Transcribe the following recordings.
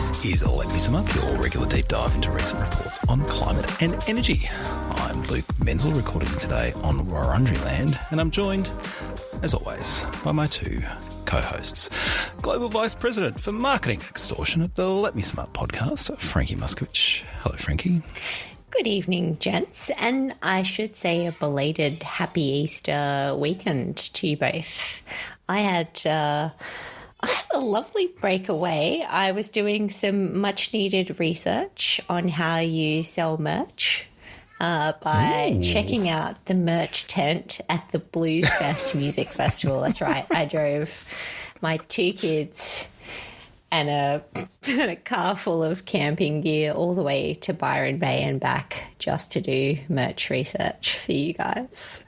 This is Let Me Sum Up, your regular deep dive into recent reports on climate and energy. I'm Luke Menzel, recording today on Wurundjeri land, and I'm joined, as always, by my two co-hosts. Global Vice President for Marketing Extortion at the Let Me Sum Up podcast, Frankie Muskovich. Hello, Frankie. Good evening, gents, and I should say a belated Happy Easter weekend to you both. I had a lovely break away. I was doing some much-needed research on how you sell merch by checking out the merch tent at the Blues Fest Music Festival. That's right. I drove my two kids and a car full of camping gear all the way to Byron Bay and back just to do merch research for you guys.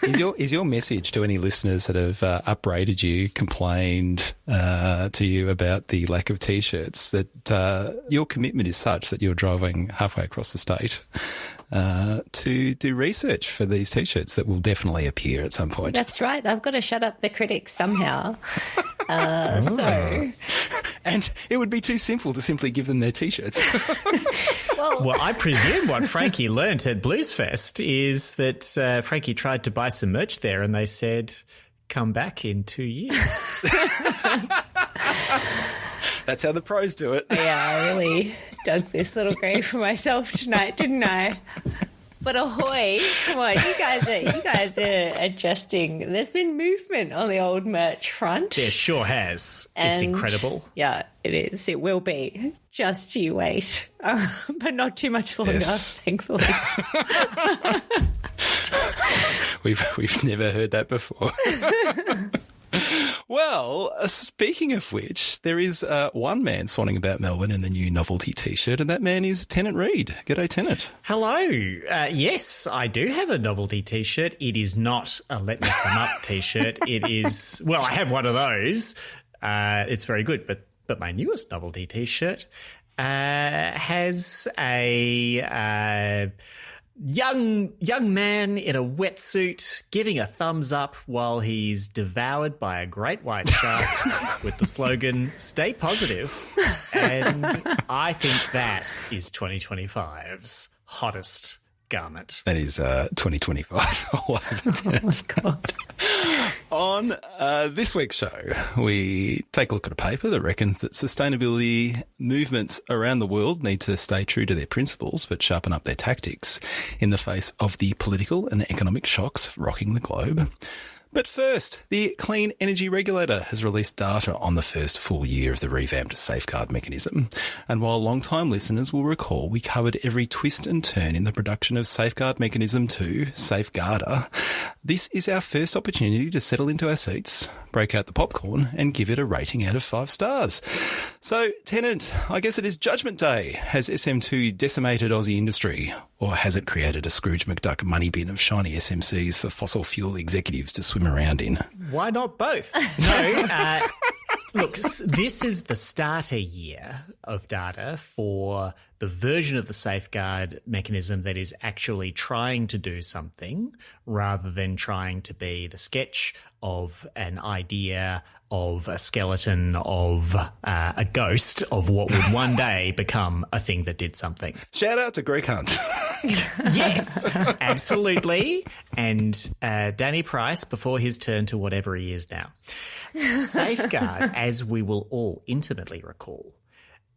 Is your message to any listeners that have upbraided you, complained to you about the lack of T-shirts, that your commitment is such that you're driving halfway across the state to do research for these T-shirts that will definitely appear at some point? That's right. I've got to shut up the critics somehow. And it would be too simple to simply give them their T-shirts. Well, I presume what Frankie learnt at Bluesfest is that Frankie tried to buy some merch there and they said, come back in 2 years. That's how the pros do it. Yeah, I really dug this little grave for myself tonight, didn't I? But ahoy, come on, you guys are adjusting. There's been movement on the old merch front. There sure has. It's incredible. Yeah, it is. It will be. Just you wait. But not too much longer, thankfully. We've never heard that before. Well, speaking of which, there is one man swanning about Melbourne in a new novelty T-shirt, and that man is Tennant Reid. G'day, Tennant. Hello. Yes, I do have a novelty T-shirt. It is not a Let Me Sum Up T-shirt. It is, well, I have one of those. It's very good, but my newest novelty T-shirt has a young man in a wetsuit giving a thumbs up while he's devoured by a great white shark with the slogan, "Stay positive." And I think that is 2025's hottest garment. That is 2025. Oh my God. On this week's show, we take a look at a paper that reckons that sustainability movements around the world need to stay true to their principles but sharpen up their tactics in the face of the political and economic shocks rocking the globe. But first, the Clean Energy Regulator has released data on the first full year of the revamped safeguard mechanism. And while long-time listeners will recall we covered every twist and turn in the production of Safeguard Mechanism 2, Safeguarder, this is our first opportunity to settle into our seats, break out the popcorn and give it a rating out of 5 stars. So, Tennant, I guess it is Judgment Day. Has SM2 decimated Aussie industry? Or has it created a Scrooge McDuck money bin of shiny SMCs for fossil fuel executives to swim around in? Why not both? No, look, this is the starter year of data for the version of the safeguard mechanism that is actually trying to do something rather than trying to be the sketch of an idea, of a skeleton, of a ghost of what would one day become a thing that did something. Shout out to Greg Hunt. Yes, absolutely. And Danny Price before his turn to whatever he is now. Safeguard, as we will all intimately recall,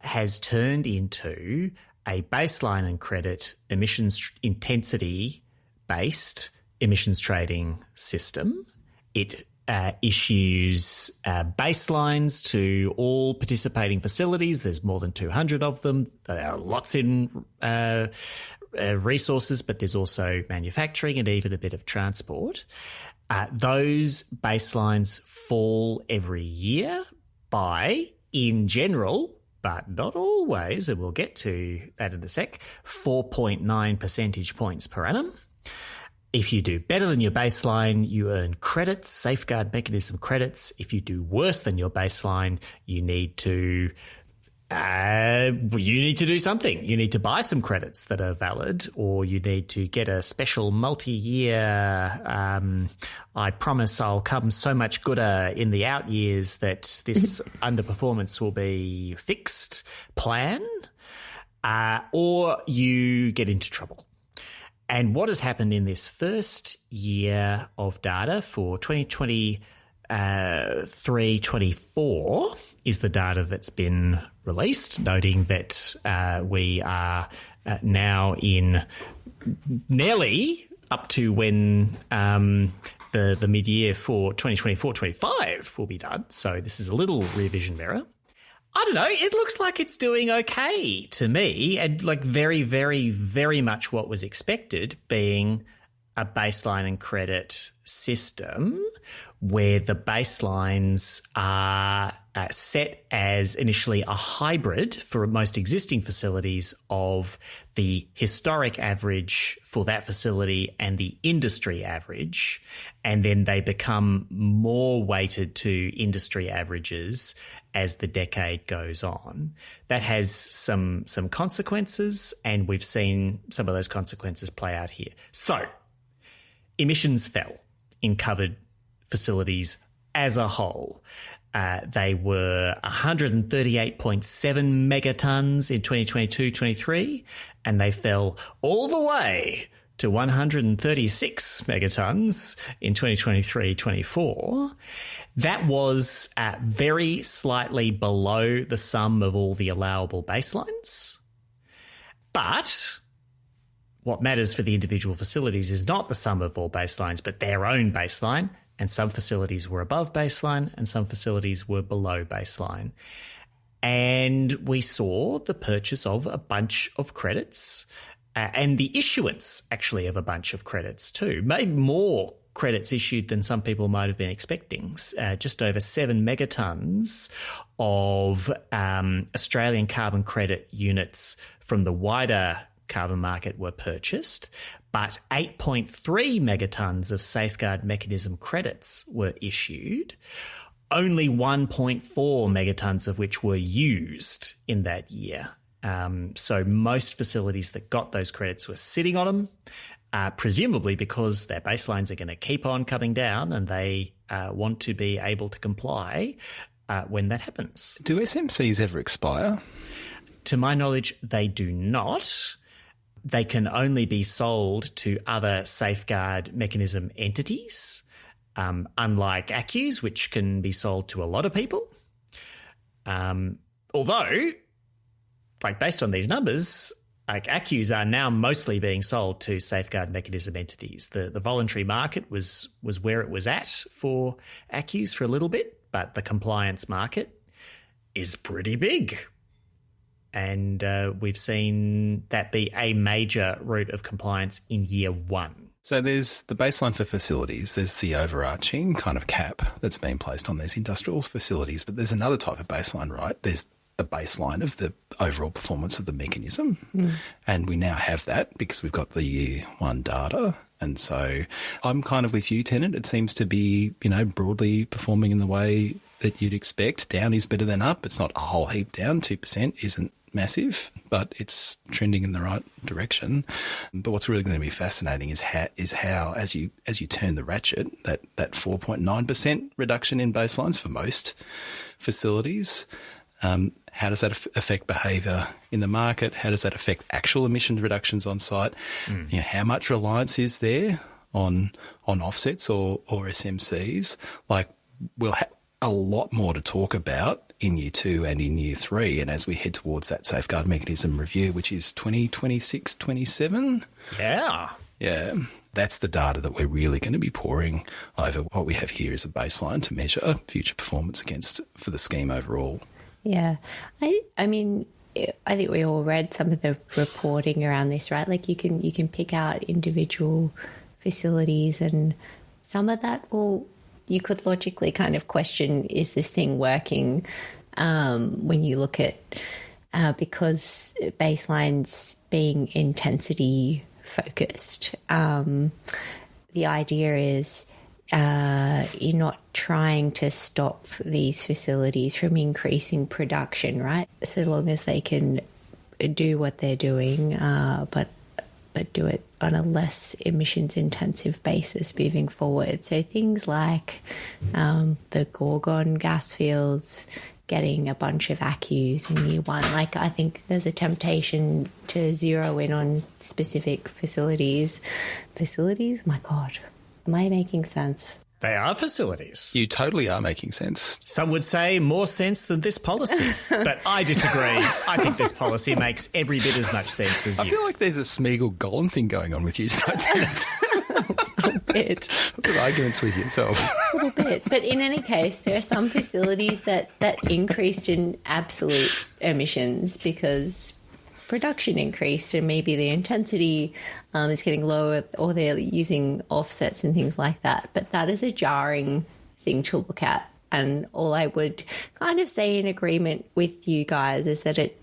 has turned into a baseline and credit emissions intensity-based emissions trading system. It issues baselines to all participating facilities. There's more than 200 of them. There are lots in resources, but there's also manufacturing and even a bit of transport. Those baselines fall every year by, in general, but not always, and we'll get to that in a sec, 4.9 percentage points per annum. If you do better than your baseline, you earn credits, safeguard mechanism credits. If you do worse than your baseline, you need to You need to do something. You need to buy some credits that are valid, or you need to get a special multi-year, I promise I'll come so much gooder in the out years that this underperformance will be fixed plan, or you get into trouble. And what has happened in this first year of data for 2023-24 is the data that's been released, noting that we are now in nearly up to when the mid-year for 2024-25 will be done. So this is a little rear vision mirror. I don't know. It looks like it's doing okay to me, and like very, very, very much what was expected, being a baseline and credit system where the baselines are set as initially a hybrid for most existing facilities of the historic average for that facility and the industry average, and then they become more weighted to industry averages as the decade goes on. That has some consequences, and we've seen some of those consequences play out here. So emissions fell in covered facilities as a whole. They were 138.7 megatons in 2022-23, and they fell all the way to 136 megatons in 2023-24. That was very slightly below the sum of all the allowable baselines. But what matters for the individual facilities is not the sum of all baselines, but their own baseline. And some facilities were above baseline and some facilities were below baseline. And we saw the purchase of a bunch of credits and the issuance actually of a bunch of credits too. Maybe more credits issued than some people might have been expecting. Just over 7 megatons of Australian carbon credit units from the wider carbon market were purchased, but 8.3 megatons of safeguard mechanism credits were issued, only 1.4 megatons of which were used in that year. So most facilities that got those credits were sitting on them, presumably because their baselines are going to keep on coming down and they want to be able to comply when that happens. Do SMCs ever expire? To my knowledge, they do not. They can only be sold to other safeguard mechanism entities, unlike ACCUs, which can be sold to a lot of people. Although, like based on these numbers, like ACCUs are now mostly being sold to safeguard mechanism entities. The voluntary market was where it was at for ACCUs for a little bit, but the compliance market is pretty big. And we've seen that be a major route of compliance in year one. So there's the baseline for facilities. There's the overarching kind of cap that's been placed on these industrial facilities. But there's another type of baseline, right? There's the baseline of the overall performance of the mechanism. And we now have that because we've got the year one data. And so I'm kind of with you, Tennant. It seems to be, broadly performing in the way that you'd expect. Down is better than up. It's not a whole heap down. 2% isn't massive, but it's trending in the right direction. But what's really going to be fascinating is how as you turn the ratchet, that 4.9% reduction in baselines for most facilities, how does that affect behaviour in the market? How does that affect actual emissions reductions on site? How much reliance is there on offsets or SMCs? Like, we'll have a lot more to talk about in year two and in year three, and as we head towards that safeguard mechanism review, which is 2026-27. Yeah. That's the data that we're really going to be pouring over. What we have here is a baseline to measure future performance against for the scheme overall. Yeah. I mean, I think we all read some of the reporting around this, right? Like you can pick out individual facilities, and some of that you could logically kind of question, is this thing working, when you look at, because baselines being intensity focused, the idea is you're not trying to stop these facilities from increasing production, right? So long as they can do what they're doing, but do it on a less emissions intensive basis moving forward. So things like the Gorgon gas fields, getting a bunch of ACCUs in year one. Like, I think there's a temptation to zero in on specific facilities. Facilities? My God, am I making sense? They are facilities. You totally are making sense. Some would say more sense than this policy, but I disagree. I think this policy makes every bit as much sense as you. I feel like there's a Smeagol Gollum thing going on with you tonight. A little bit. Lots of arguments with yourself. A little bit. But in any case, there are some facilities that increased in absolute emissions because production increased and maybe the intensity is getting lower, or they're using offsets and things like that. But that is a jarring thing to look at. And all I would kind of say in agreement with you guys is that it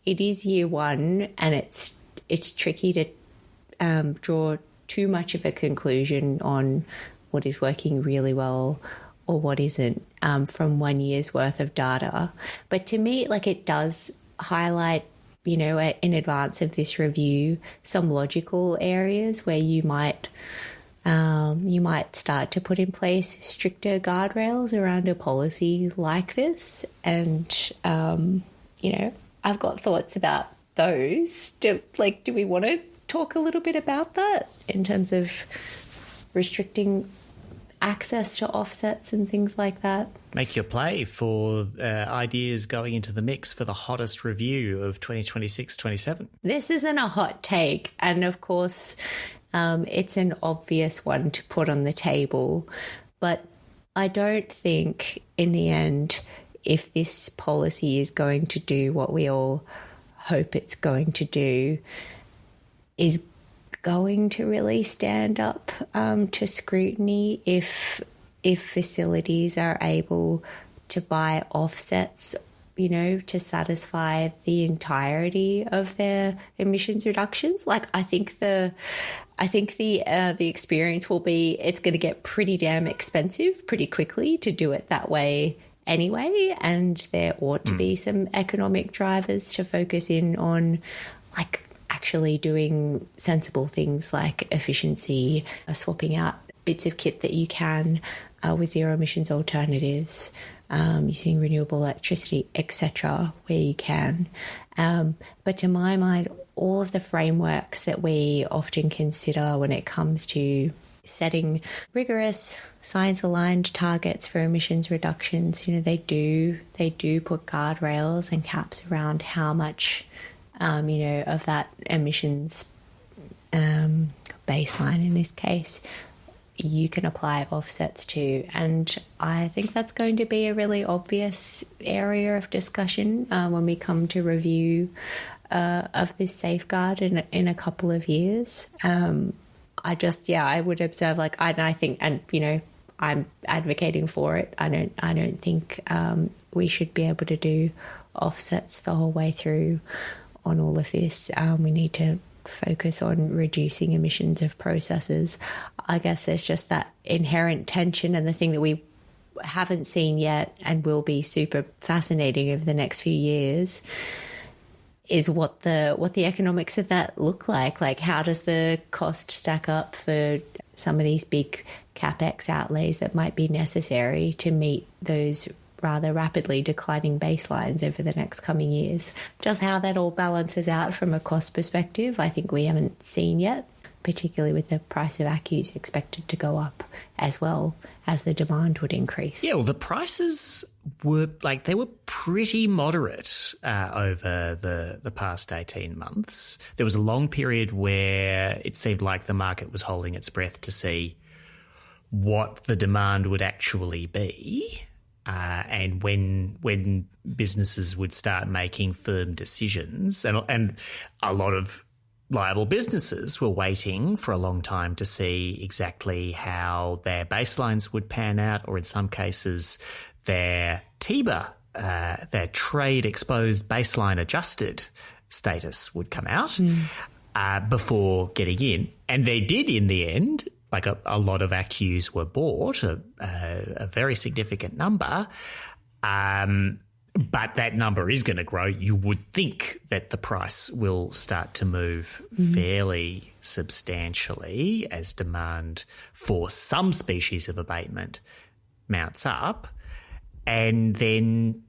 is year one, and it's tricky to draw too much of a conclusion on what is working really well or what isn't from 1 year's worth of data. But to me, like, it does highlight, you know, in advance of this review, some logical areas where you might start to put in place stricter guardrails around a policy like this. And, you know, I've got thoughts about those. Do we want to talk a little bit about that in terms of restricting access to offsets and things like that? Make your play for ideas going into the mix for the hottest review of 2026-27. This isn't a hot take, and of course it's an obvious one to put on the table, but I don't think in the end, if this policy is going to do what we all hope it's going to do, is going to really stand up to scrutiny if facilities are able to buy offsets, you know, to satisfy the entirety of their emissions reductions. Like, I think the experience will be it's going to get pretty damn expensive pretty quickly to do it that way anyway, and there ought to be some economic drivers to focus in on, like, actually doing sensible things like efficiency, swapping out bits of kit that you can with zero emissions alternatives, using renewable electricity, etc., where you can. But to my mind, all of the frameworks that we often consider when it comes to setting rigorous science-aligned targets for emissions reductions, you know, they do put guardrails and caps around how much you know, of that emissions baseline in this case you can apply offsets to. And I think that's going to be a really obvious area of discussion when we come to review of this safeguard in a couple of years. I would observe, like, I think, and, you know, I'm advocating for it. I don't think we should be able to do offsets the whole way through on all of this. We need to focus on reducing emissions of processes. I guess there's just that inherent tension, and the thing that we haven't seen yet and will be super fascinating over the next few years is what the economics of that look like. Like, how does the cost stack up for some of these big capex outlays that might be necessary to meet those rather rapidly declining baselines over the next coming years? Just how that all balances out from a cost perspective, I think we haven't seen yet, particularly with the price of ACCUs expected to go up as well as the demand would increase. Yeah, well, the prices were they were pretty moderate over the past 18 months. There was a long period where it seemed like the market was holding its breath to see what the demand would actually be. And when businesses would start making firm decisions, and a lot of liable businesses were waiting for a long time to see exactly how their baselines would pan out, or in some cases their TIBA, their trade exposed baseline adjusted status would come out before getting in. And they did in the end, like a lot of accus were bought, a very significant number. But that number is going to grow. You would think that the price will start to move fairly substantially as demand for some species of abatement mounts up. And then,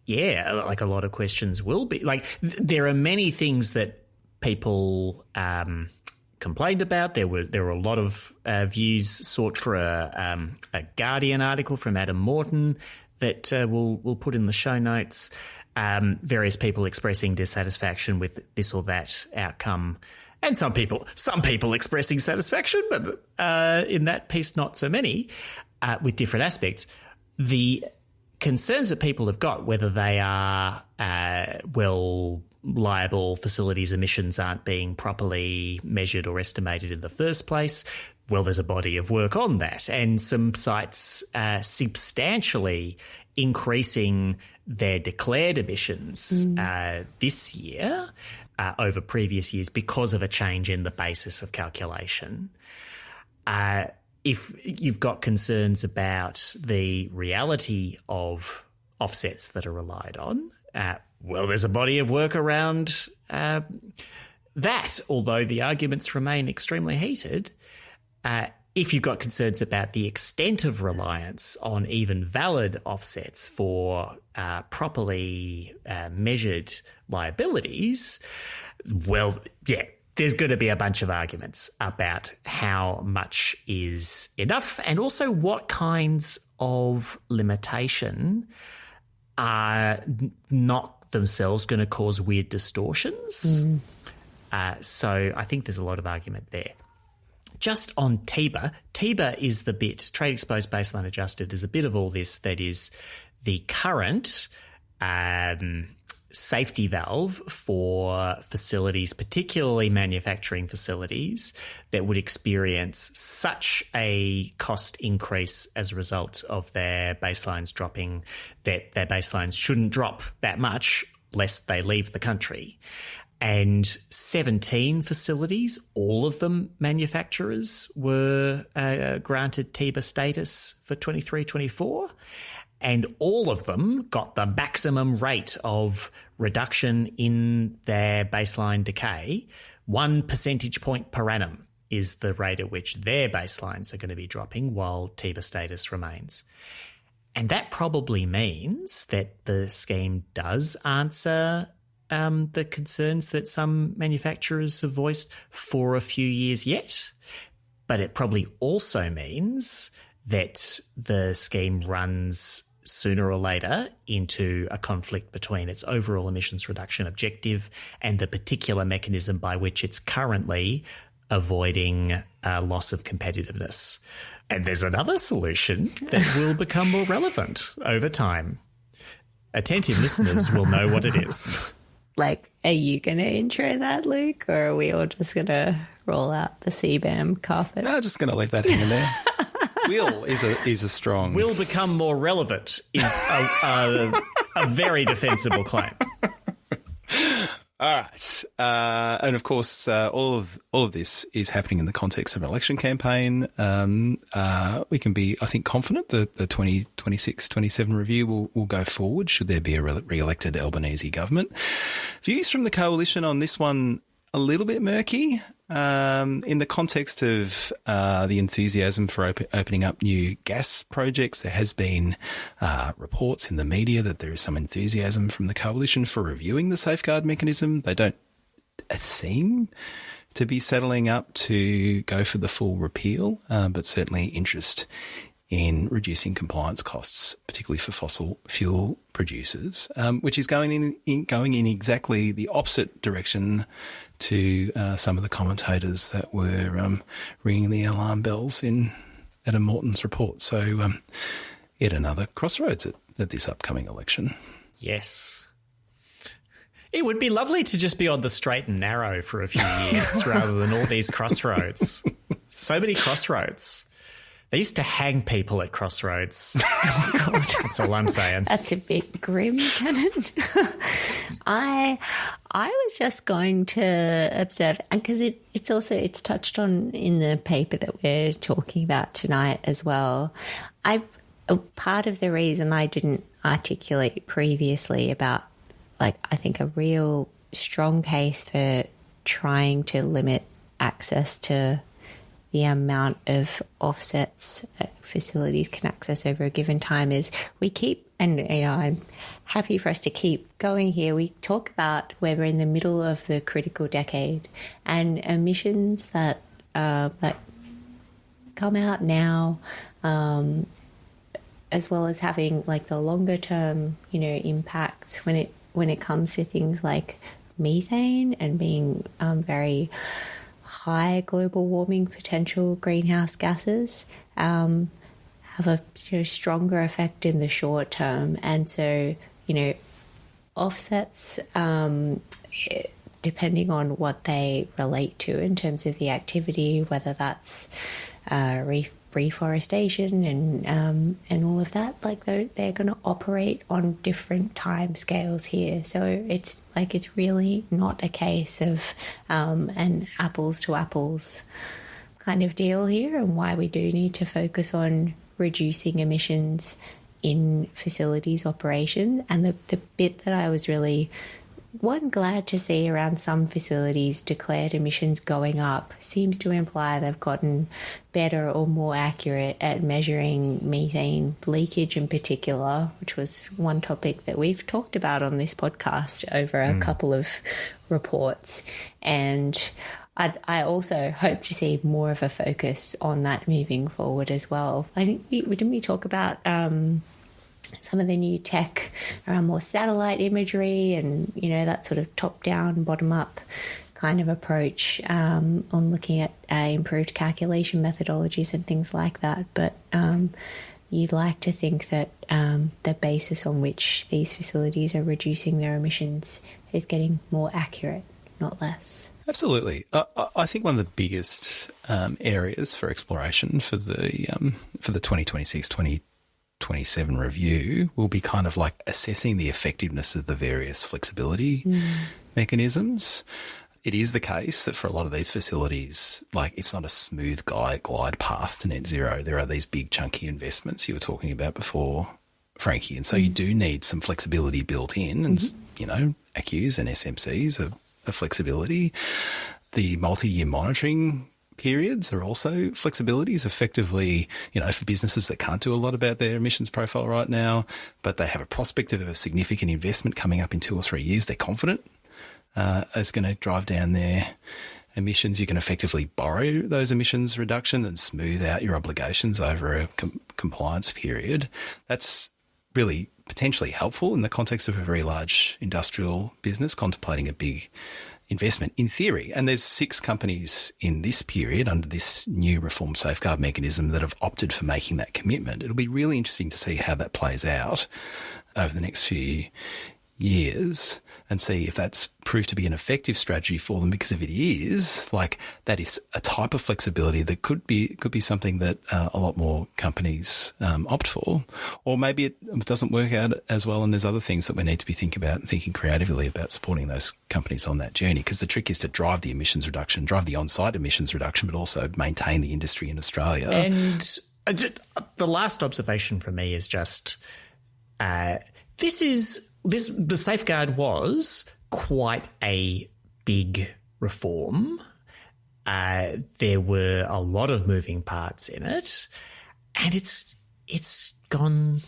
like a lot of questions will be. Like there are many things that people complained about. There were a lot of views sought for a Guardian article from Adam Morton that we'll put in the show notes. Various people expressing dissatisfaction with this or that outcome, and some people expressing satisfaction, but in that piece not so many, with different aspects. The concerns that people have got, whether they are liable facilities emissions aren't being properly measured or estimated in the first place. Well, there's a body of work on that, and some sites substantially increasing their declared emissions this year over previous years because of a change in the basis of calculation. If you've got concerns about the reality of offsets that are relied on, well, there's a body of work around that, although the arguments remain extremely heated. If you've got concerns about the extent of reliance on even valid offsets for properly measured liabilities, well, there's going to be a bunch of arguments about how much is enough and also what kinds of limitation are not themselves going to cause weird distortions. So I think there's a lot of argument there. Just on TIBA, TIBA is the bit, trade exposed baseline adjusted, is a bit of all this that is the current safety valve for facilities, particularly manufacturing facilities, that would experience such a cost increase as a result of their baselines dropping that their baselines shouldn't drop that much lest they leave the country. And 17 facilities, all of them manufacturers, were granted TIBA status for 23-24, and all of them got the maximum rate of reduction in their baseline decay. 1 percentage point per annum is the rate at which their baselines are going to be dropping while TIBA status remains. And that probably means that the scheme does answer the concerns that some manufacturers have voiced for a few years yet. But it probably also means that the scheme runs sooner or later into a conflict between its overall emissions reduction objective and the particular mechanism by which it's currently avoiding loss of competitiveness. And there's another solution that will become more relevant over time. Attentive listeners will know what it is. Like, are you going to intro that, Luke, or are we all just going to roll out the CBAM carpet? No, just going to leave that in there. Will is a strong... Will become more relevant is a very defensible claim. All right. And of course, all of this is happening in the context of an election campaign. We can be, I think, confident that the 2026-27 review will go forward should there be a re-elected Albanese government. Views from the coalition on this one, a little bit murky. In the context of the enthusiasm for opening up new gas projects, there has been reports in the media that there is some enthusiasm from the coalition for reviewing the safeguard mechanism. They don't seem to be settling up to go for the full repeal, but certainly interest in reducing compliance costs, particularly for fossil fuel producers, which is going in exactly the opposite direction to some of the commentators that were ringing the alarm bells in Adam Morton's report. So yet another crossroads at this upcoming election. Yes. It would be lovely to just be on the straight and narrow for a few years rather than all these crossroads. So many crossroads. They used to hang people at crossroads. Oh, God. That's all I'm saying. That's a bit grim, Cannon. I was just going to observe, because it's touched on in the paper that we're talking about tonight as well. Part of the reason I didn't articulate previously about, I think a real strong case for trying to limit access to the amount of offsets facilities can access over a given time is we keep, and I'm happy for us to keep going here. We talk about where we're in the middle of the critical decade and emissions that come out now, as well as having the longer term, impacts when it comes to things like methane and being very high global warming potential greenhouse gases have a stronger effect in the short term. And so, offsets, depending on what they relate to in terms of the activity, whether that's reforestation and all of that, they're going to operate on different time scales here. So it's really not a case of an apples to apples kind of deal here, and why we do need to focus on reducing emissions in facilities operation. And the bit that I was really glad to see around some facilities declared emissions going up seems to imply they've gotten better or more accurate at measuring methane leakage in particular, which was one topic that we've talked about on this podcast over a couple of reports. And I also hope to see more of a focus on that moving forward as well. I think didn't we talk about some of the new tech around more satellite imagery and, that sort of top-down, bottom-up kind of approach on looking at improved calculation methodologies and things like that. But you'd like to think that the basis on which these facilities are reducing their emissions is getting more accurate, not less. Absolutely. I think one of the biggest areas for exploration for the 2026-2027 review will be kind of assessing the effectiveness of the various flexibility mechanisms. It is the case that for a lot of these facilities, it's not a smooth glide path to net zero. There are these big chunky investments you were talking about before, Frankie, and so you do need some flexibility built in, and ACCUs and SMCs are flexibility. The multi-year monitoring periods are also flexibilities, effectively, for businesses that can't do a lot about their emissions profile right now, but they have a prospect of a significant investment coming up in 2 or 3 years. They're confident is going to drive down their emissions. You can effectively borrow those emissions reduction and smooth out your obligations over a compliance period. That's really potentially helpful in the context of a very large industrial business contemplating a big investment in theory. And there's 6 companies in this period under this new reform safeguard mechanism that have opted for making that commitment. It'll be really interesting to see how that plays out over the next few years and see if that's proved to be an effective strategy for them, because if it is, that is a type of flexibility that could be something that a lot more companies opt for. Or maybe it doesn't work out as well, and there's other things that we need to be thinking creatively about supporting those companies on that journey, because the trick is to drive the emissions reduction, drive the on-site emissions reduction, but also maintain the industry in Australia. And the last observation from me is just the safeguard was quite a big reform. There were a lot of moving parts in it, and it's gone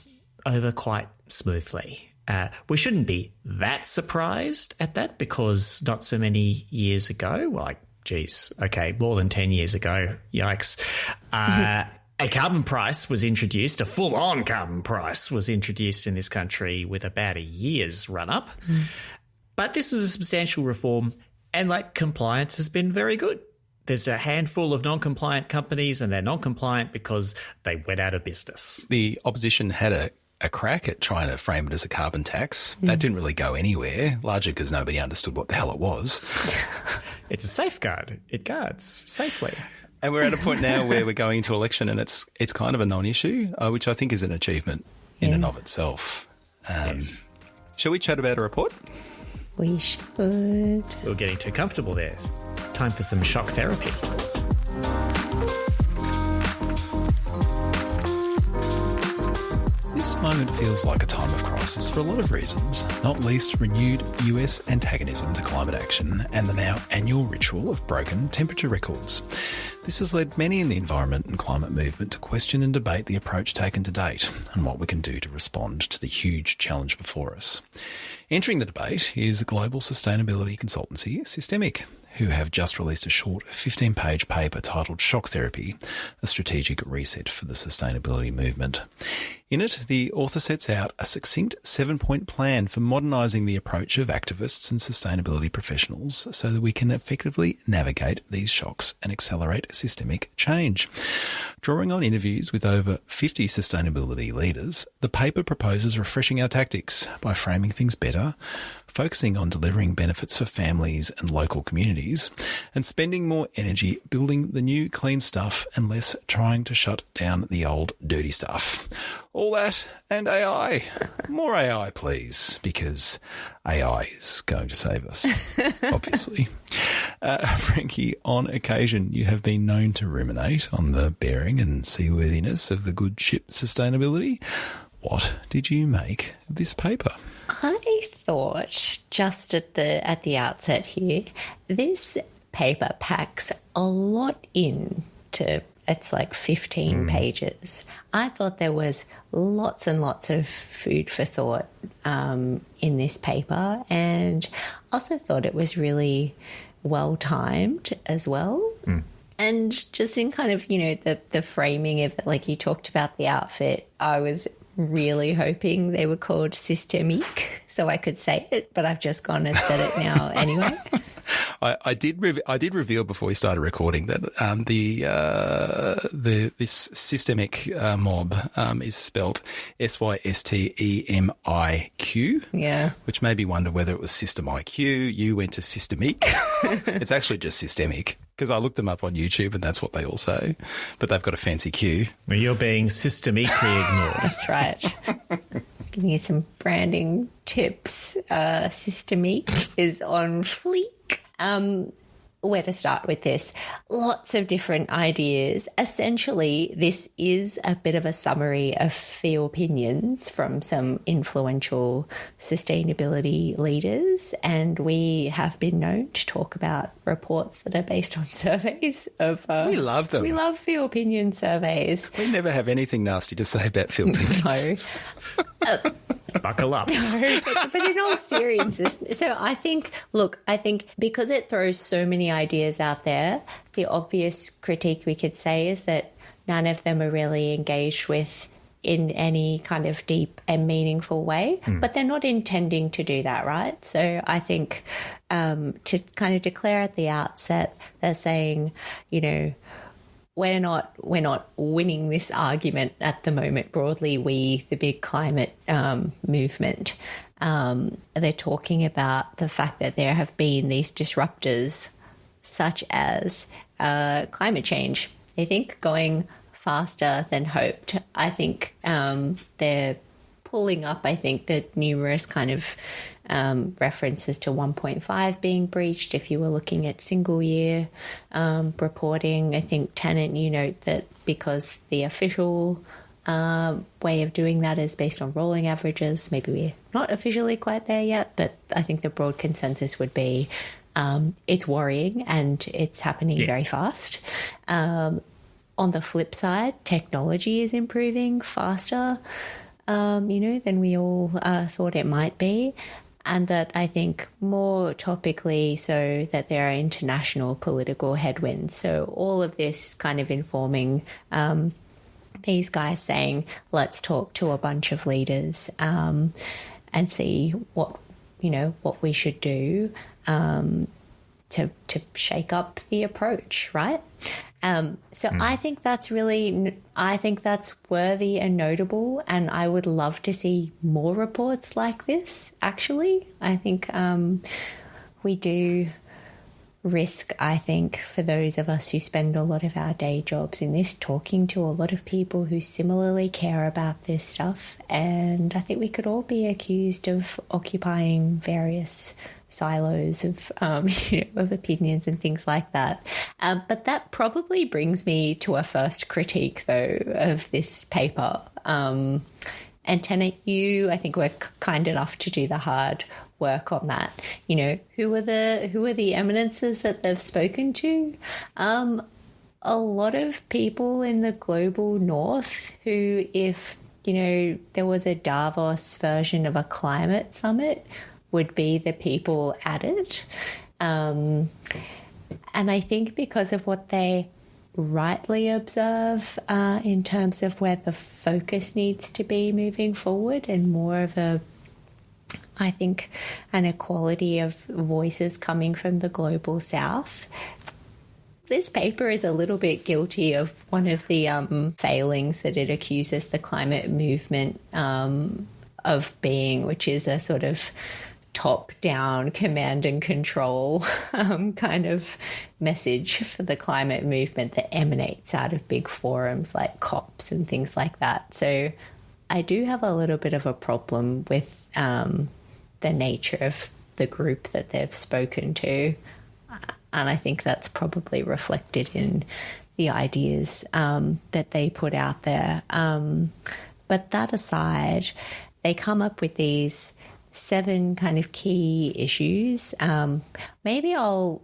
over quite smoothly. We shouldn't be that surprised at that, because not so many years ago, more than 10 years ago, yikes, a carbon price was introduced, a full-on carbon price was introduced in this country with about a year's run-up. But this was a substantial reform, and compliance has been very good. There's a handful of non-compliant companies, and they're non-compliant because they went out of business. The opposition had a crack at trying to frame it as a carbon tax. That didn't really go anywhere, largely because nobody understood what the hell it was. It's a safeguard. It guards safely. And we're at a point now where we're going into election and it's kind of a non-issue, which I think is an achievement in and of itself. Yes. Shall we chat about a report? We should. You're getting too comfortable there. It's time for some shock therapy. This moment feels like a time of crisis for a lot of reasons, not least renewed US antagonism to climate action and the now annual ritual of broken temperature records. This has led many in the environment and climate movement to question and debate the approach taken to date and what we can do to respond to the huge challenge before us. Entering the debate is global sustainability consultancy Systemic, who have just released a short 15-page paper titled Shock Therapy, a strategic reset for the sustainability movement. In it, the author sets out a succinct 7-point plan for modernising the approach of activists and sustainability professionals so that we can effectively navigate these shocks and accelerate systemic change. Drawing on interviews with over 50 sustainability leaders, the paper proposes refreshing our tactics by framing things better, focusing on delivering benefits for families and local communities, and spending more energy building the new clean stuff and less trying to shut down the old dirty stuff. All that and AI. More AI, please, because AI is going to save us, obviously. Frankie, on occasion, you have been known to ruminate on the bearing and seaworthiness of the good ship Sustainability. What did you make of this paper? I thought just at the outset here, this paper packs a lot into. It's like 15 pages. I thought there was lots and lots of food for thought in this paper, and also thought it was really well timed as well. And just in kind of, the framing of it, like you talked about the outfit, I was really hoping they were called Systemique so I could say it, but I've just gone and said it now anyway. I did reveal before we started recording that this systemic mob is spelt SYSTEMIQ. Yeah, which made me wonder whether it was System IQ. You went to Systemique. It's actually just systemic because I looked them up on YouTube and that's what they all say. But they've got a fancy Q. Well, you're being systemically ignored. that's right. Giving you some branding tips. Systemique is on fleek. Where to start with this? Lots of different ideas. Essentially, this is a bit of a summary of few opinions from some influential sustainability leaders, and we have been known to talk about reports that are based on surveys of... we love them. We love few opinion surveys. We never have anything nasty to say about few opinions. No. Buckle up. No, but in all seriousness, so I think because it throws so many ideas out there, the obvious critique we could say is that none of them are really engaged with in any kind of deep and meaningful way, but they're not intending to do that, right? So I think to kind of declare at the outset, they're saying, we're not winning this argument at the moment broadly, we, the big climate movement. They're talking about the fact that there have been these disruptors such as climate change. They think going faster than hoped. I think they're pulling up, the numerous kind of references to 1.5 being breached. If you were looking at single year reporting, I think, Tennant, you note that because the official way of doing that is based on rolling averages, maybe we're not officially quite there yet, but I think the broad consensus would be it's worrying and it's happening very fast. On the flip side, technology is improving faster, than we all thought it might be. And that I think more topically so that there are international political headwinds. So all of this kind of informing these guys saying, let's talk to a bunch of leaders and see what we should do to shake up the approach, right? I think that's worthy and notable, and I would love to see more reports like this, actually. I think we do risk, I think, for those of us who spend a lot of our day jobs in this, talking to a lot of people who similarly care about this stuff. And I think we could all be accused of occupying various silos of of opinions and things like that. But that probably brings me to a first critique, though, of this paper. And Tennant, you, I think, were kind enough to do the hard work on that. You know, who are the eminences that they've spoken to? A lot of people in the global north who, if, you know, there was a Davos version of a climate summit, would be the people at it. And I think because of what they rightly observe in terms of where the focus needs to be moving forward, and more of I think, an equality of voices coming from the global south. This paper is a little bit guilty of one of the failings that it accuses the climate movement of being, which is a sort of top-down command and control kind of message for the climate movement that emanates out of big forums like COPs and things like that. So I do have a little bit of a problem with the nature of the group that they've spoken to. And I think that's probably reflected in the ideas that they put out there. But that aside, they come up with these 7 kind of key issues. Maybe I'll,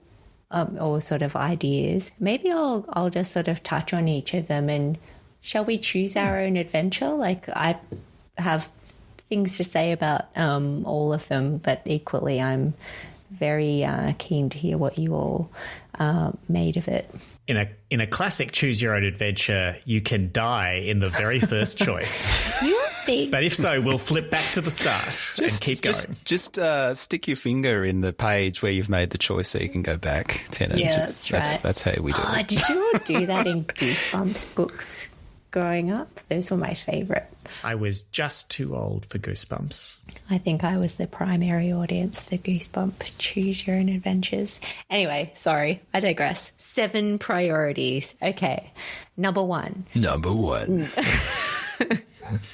or sort of ideas, maybe I'll just sort of touch on each of them, and shall we choose our own adventure? Like, I have things to say about all of them, but equally I'm very keen to hear what you all made of it. In a classic choose your own adventure, you can die in the very first choice. But if so, we'll flip back to the start and keep going. Just stick your finger in the page where you've made the choice so you can go back 10 and yeah, that's right. That's how we do it. Did you all do that in Goosebumps books growing up? Those were my favourite. I was just too old for Goosebumps. I think I was the primary audience for Goosebump Choose Your Own Adventures. Anyway, sorry, I digress. 7 priorities. Okay, number 1.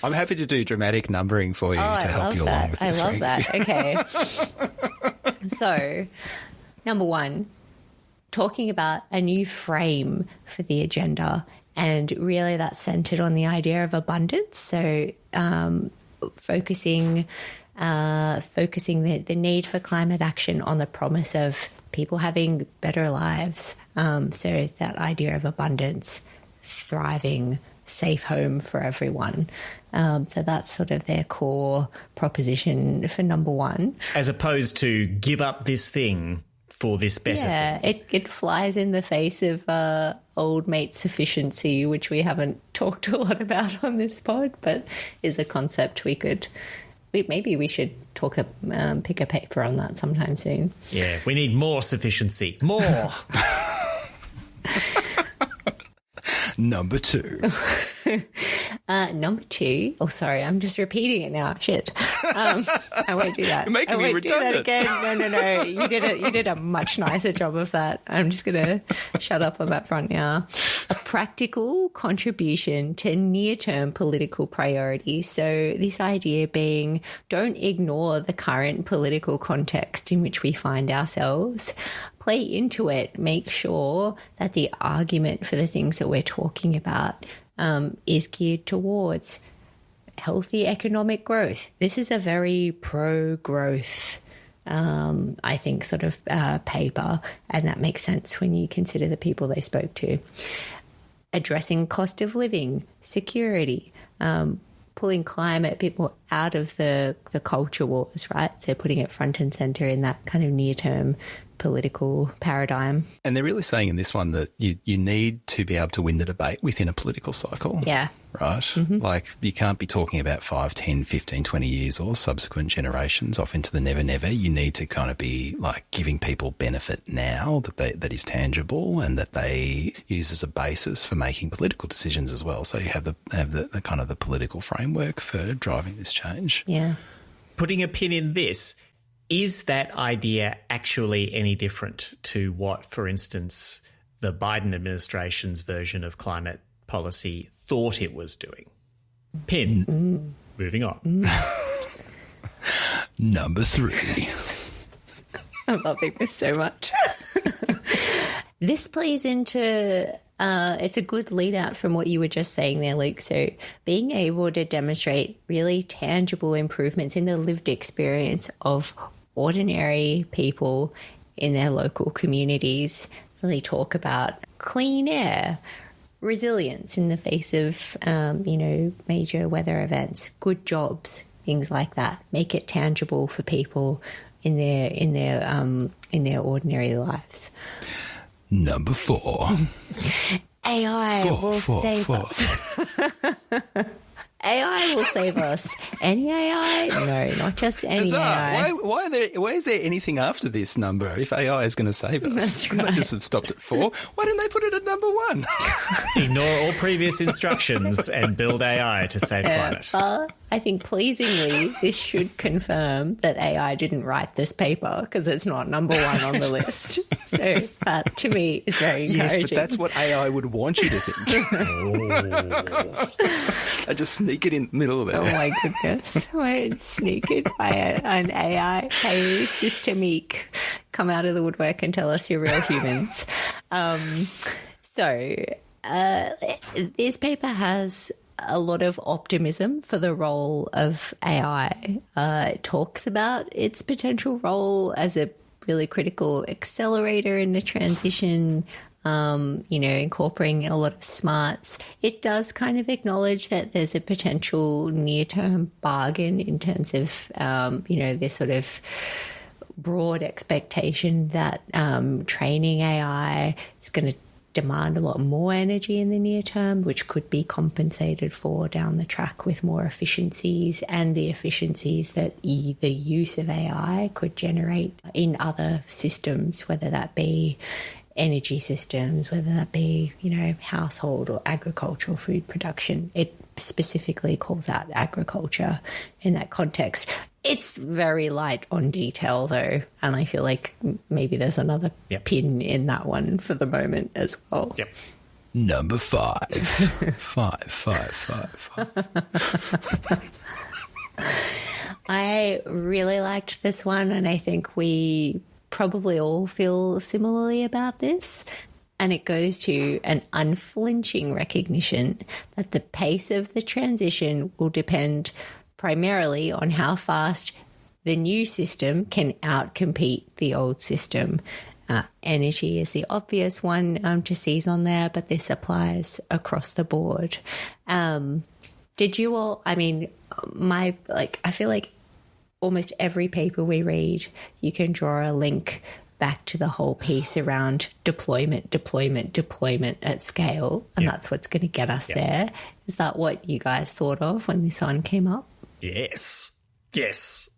I'm happy to do dramatic numbering for you to help you along with this. I love that. Okay. So, number 1, talking about a new frame for the agenda. And really that's centered on the idea of abundance. So focusing the need for climate action on the promise of people having better lives. So that idea of abundance, thriving, safe home for everyone. So that's sort of their core proposition for number 1. As opposed to give up this thing for this better thing. It flies in the face of old mate sufficiency, which we haven't talked a lot about on this pod, but is a concept maybe we should pick a paper on that sometime soon. Yeah, we need more sufficiency. More. Number 2. Number 2. Oh, sorry, I'm just repeating it now. Shit. I won't do that. You're making me redundant. Do that again. No. You did a much nicer job of that. I'm just going to shut up on that front now. A practical contribution to near-term political priorities. So this idea being, don't ignore the current political context in which we find ourselves. Play into it. Make sure that the argument for the things that we're talking about is geared towards healthy economic growth. This is a very pro-growth, I think, sort of paper, and that makes sense when you consider the people they spoke to. Addressing cost of living, security, pulling climate people out of the culture wars, right? So putting it front and centre in that kind of near-term political paradigm. And they're really saying in this one that you need to be able to win the debate within a political cycle. Yeah. Right? Mm-hmm. Like, you can't be talking about 5, 10, 15, 20 years or subsequent generations off into the never, never. You need to kind of be like giving people benefit now that is tangible and that they use as a basis for making political decisions as well. So you have the kind of the political framework for driving this change. Yeah. Putting a pin in this, Is that idea actually any different to what, for instance, the Biden administration's version of climate policy thought it was doing? Pin. Moving on. Number 3. I'm loving this so much. This plays into, it's a good lead out from what you were just saying there, Luke. So being able to demonstrate really tangible improvements in the lived experience of ordinary people in their local communities, really talk about clean air, resilience in the face of, major weather events, good jobs, things like that. Make it tangible for people in their ordinary lives. Number 4. AI will save us. AI will save us. Any AI? No, not just any AI. Why is there anything after this number if AI is going to save us? That's Couldn't they just have stopped at 4? Why didn't they put it at number 1? Ignore all previous instructions and build AI to save climate. I think pleasingly, this should confirm that AI didn't write this paper because it's not number 1 on the list. So that, to me, is very encouraging. Yes, but that's what AI would want you to think. I just sneak it in the middle there. Oh my goodness. Why sneak it by an AI? Hey, Sister Meek, come out of the woodwork and tell us you're real humans. This paper has a lot of optimism for the role of AI. It talks about its potential role as a really critical accelerator in the transition, incorporating a lot of smarts. It does kind of acknowledge that there's a potential near-term bargain in terms of, this sort of broad expectation that training AI is going to demand a lot more energy in the near term, which could be compensated for down the track with more efficiencies and the efficiencies that the use of AI could generate in other systems, whether that be energy systems, whether that be, household or agricultural food production. It specifically calls out agriculture in that context. It's very light on detail, though, and I feel like maybe there's another pin in that one for the moment as well. Yep. Number 5. 5. I really liked this one, and I think we probably all feel similarly about this. And it goes to an unflinching recognition that the pace of the transition will depend primarily on how fast the new system can outcompete the old system. Energy is the obvious one to seize on there, but this applies across the board. Did you all, I feel like almost every paper we read, you can draw a link back to the whole piece around deployment at scale, and that's what's going to get us there. Is that what you guys thought of when this one came up? Yes.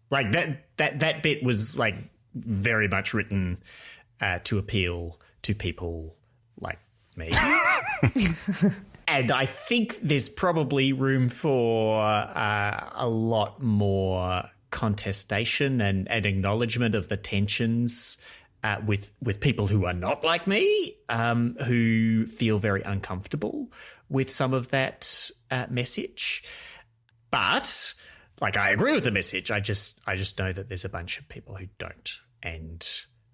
Like that bit was like very much written to appeal to people like me. And I think there's probably room for a lot more contestation and acknowledgement of the tensions with people who are not like me, who feel very uncomfortable with some of that message. But I agree with the message. I just know that there's a bunch of people who don't, and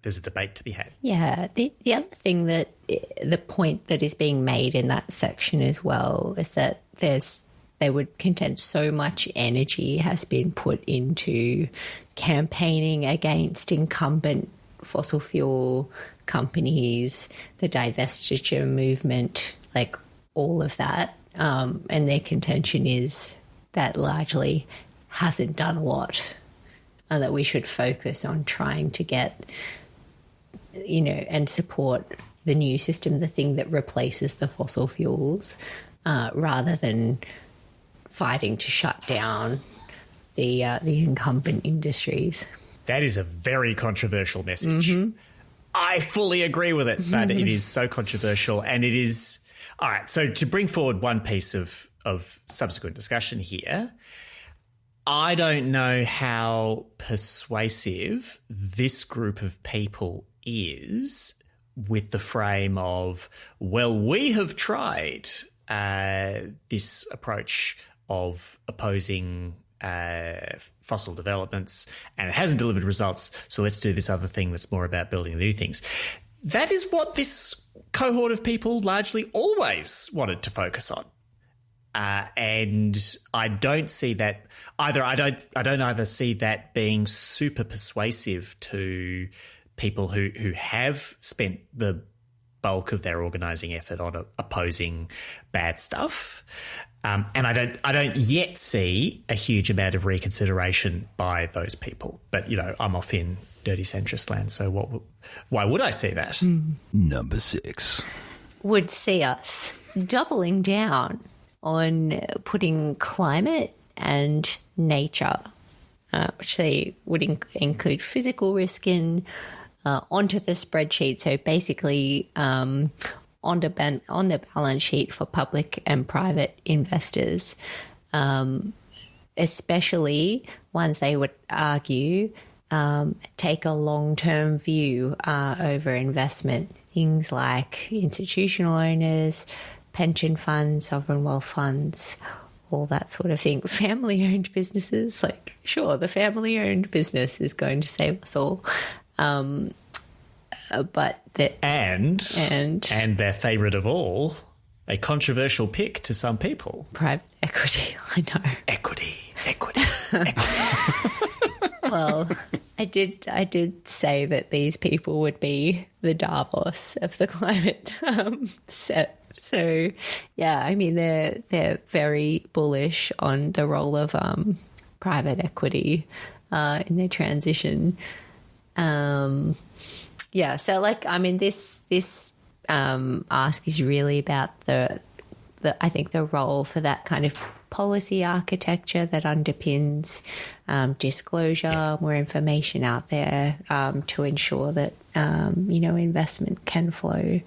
there's a debate to be had. Yeah. The other thing that the point that is being made in that section as well is that they would contend so much energy has been put into campaigning against incumbent fossil fuel companies, the divestiture movement, all of that. And their contention is that largely hasn't done a lot, and that we should focus on trying to get, and support the new system, the thing that replaces the fossil fuels, rather than fighting to shut down the incumbent industries. That is a very controversial message. Mm-hmm. I fully agree with it, but it is so controversial, and it is... All right, so to bring forward one piece of subsequent discussion here, I don't know how persuasive this group of people is with the frame of, well, we have tried this approach of opposing fossil developments and it hasn't delivered results, so let's do this other thing that's more about building new things. That is what this cohort of people largely always wanted to focus on. And I don't see that either. I don't either see that being super persuasive to people who have spent the bulk of their organising effort on opposing bad stuff. And I don't yet see a huge amount of reconsideration by those people. But, I'm off in dirty centrist land, so why would I see that? Number 6. Would see us doubling down on putting climate and nature, which they would include physical risk in, onto the spreadsheet. So basically on the balance sheet for public and private investors, especially ones they would argue take a long-term view over investment. Things like institutional owners, pension funds, sovereign wealth funds, all that sort of thing. Family-owned businesses, like, sure, the family-owned business is going to save us all. But that and their favourite of all, a controversial pick to some people. Private equity, I know. Equity. Well, I did say that these people would be the Davos of the climate set. So, yeah, I mean, they're very bullish on the role of private equity in their transition. Yeah, so this ask is really about the I think the role for that kind of policy architecture that underpins disclosure, more information out there to ensure that investment can flow